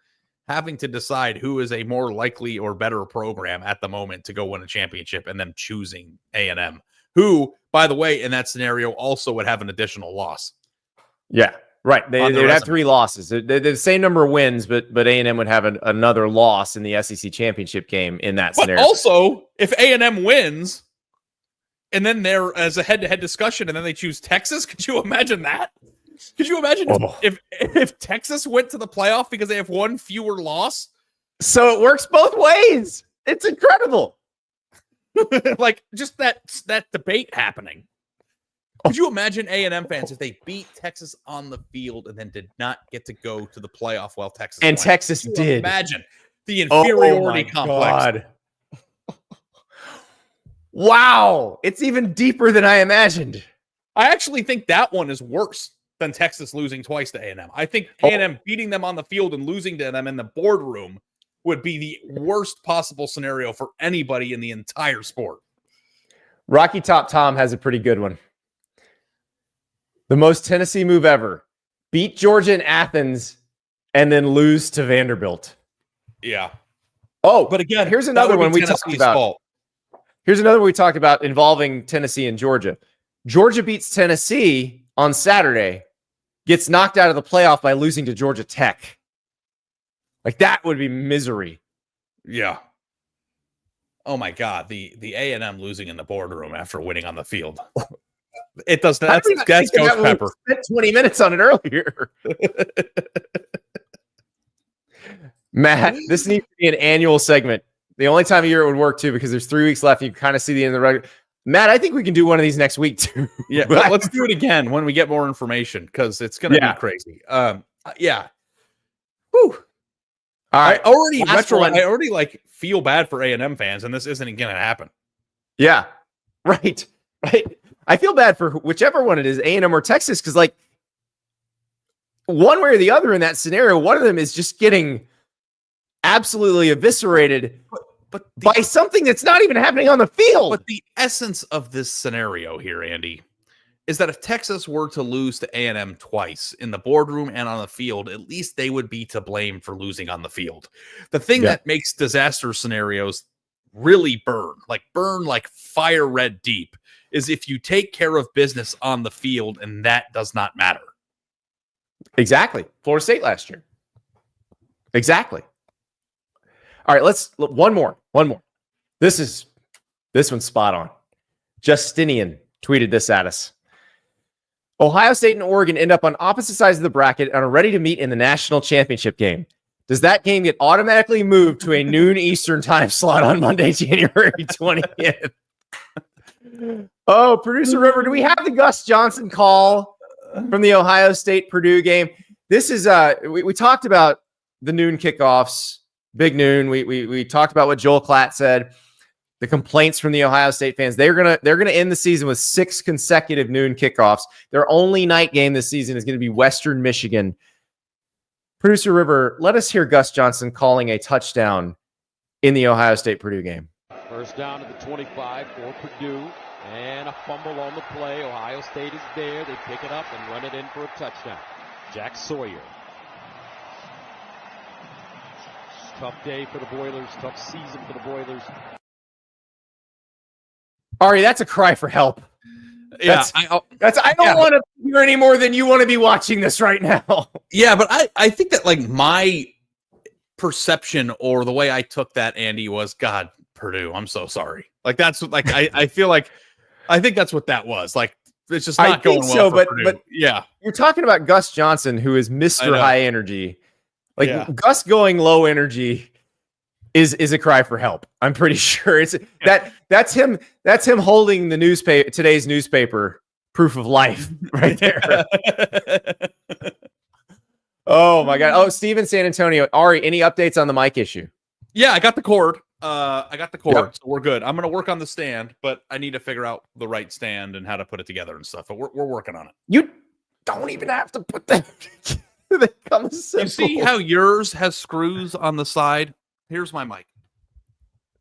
having to decide who is a more likely or better program at the moment to go win a championship, and then choosing A&M, who, by the way, in that scenario also would have an additional loss. Yeah. Right. They would have 3 losses. They're the same number of wins, but A&M would have another loss in the SEC championship game in that scenario. But also, if A&M wins, and then there as a head-to-head discussion, and then they choose Texas, could you imagine that? Could you imagine if Texas went to the playoff because they have 1 fewer loss? So it works both ways. It's incredible. Just that debate happening. Could you imagine A&M fans if they beat Texas on the field and then did not get to go to the playoff while Texas and won? Texas did? Imagine the inferiority complex. God. Wow, it's even deeper than I imagined. I actually think that one is worse than Texas losing twice to A&M. I think A&M beating them on the field and losing to them in the boardroom would be the worst possible scenario for anybody in the entire sport. Rocky Top Tom has a pretty good one. The most Tennessee move ever. Beat Georgia in Athens and then lose to Vanderbilt. Yeah. Oh, but again, here's another one we talked about. Here's another one we talked about involving Tennessee and Georgia. Georgia beats Tennessee on Saturday, gets knocked out of the playoff by losing to Georgia Tech. Like, that would be misery. Yeah. Oh my God. The A&M losing in the boardroom after winning on the field. It does not. That's Ghost Pepper. Spent 20 minutes on it earlier. Matt, this needs to be an annual segment. The only time of year it would work too, because there's 3 weeks left. And you kind of see the end of the regular. Matt, I think we can do one of these next week too. Yeah, let's do it again when we get more information, because it's going to be crazy. Yeah. Whew. All right. I already feel bad for A&M fans, and this isn't going to happen. Yeah. Right. I feel bad for whichever one it is, A&M or Texas, because one way or the other in that scenario, one of them is just getting absolutely eviscerated by something that's not even happening on the field. But the essence of this scenario here, Andy, is that if Texas were to lose to A&M twice in the boardroom and on the field, at least they would be to blame for losing on the field. The thing that makes disaster scenarios really burn like fire red deep, is if you take care of business on the field, and that does not matter. Exactly. Florida State last year. Exactly. All right, let's look, one more. This one's spot on. Justinian tweeted this at us. Ohio State and Oregon end up on opposite sides of the bracket and are ready to meet in the national championship game. Does that game get automatically moved to a noon Eastern time slot on Monday, January 20th? Oh, producer River, do we have the Gus Johnson call from the Ohio State Purdue game? This is we talked about the noon kickoffs, big noon. We talked about what Joel Klatt said. The complaints from the Ohio State fans. They're gonna end the season with 6 consecutive noon kickoffs. Their only night game this season is going to be Western Michigan. Producer River, let us hear Gus Johnson calling a touchdown in the Ohio State Purdue game. First down to the 25 for Purdue, and a fumble on the play. Ohio State is there. They pick it up and run it in for a touchdown. Jack Sawyer. Tough day for the Boilers. Tough season for the Boilers. Ari, that's a cry for help. Yeah, I don't want to hear any more than you want to be watching this right now. Yeah, but I think that like my perception or the way I took that, Andy, was God, Purdue, I'm so sorry. Like that's like I feel like I think that's what that was. Like it's just not going well for Purdue. But yeah, you're talking about Gus Johnson, who is Mr. High Energy. Like Gus going low energy is a cry for help. I'm pretty sure that's him holding the newspaper, today's newspaper, proof of life right there. Oh my God. Oh, Steven San Antonio. Ari, any updates on the mic issue? Yeah, I got the cord. Yep. So we're good. I'm going to work on the stand, but I need to figure out the right stand and how to put it together and stuff. But we're working on it. You don't even have to put that. They come simple. You see how yours has screws on the side? Here's my mic.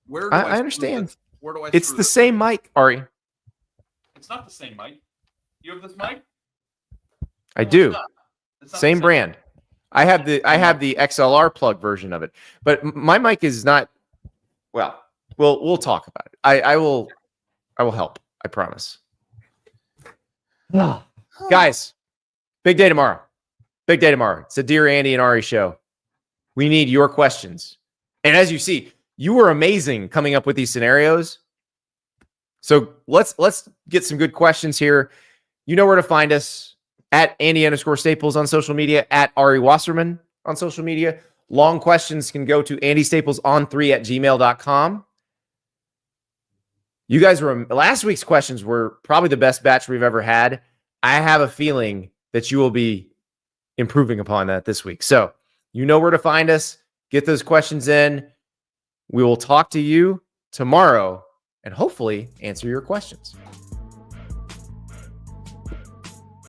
Where do I understand. Where do I? It's the same mic, Ari. It's not the same mic. You have this mic? I do. Same brand. I have the XLR plug version of it, but my mic is not. Well, we'll talk about it. I will help. I promise. Guys, big day tomorrow. Big day tomorrow. It's a Dear Andy and Ari show. We need your questions. And as you see, you were amazing coming up with these scenarios. So let's get some good questions here. You know where to find us, at Andy_Staples on social media, at Ari Wasserman on social media. Long questions can go to AndyStaplesOn3@gmail.com. You guys last week's questions were probably the best batch we've ever had. I have a feeling that you will be improving upon that this week. So you know where to find us. Get those questions in. We will talk to you tomorrow and hopefully answer your questions.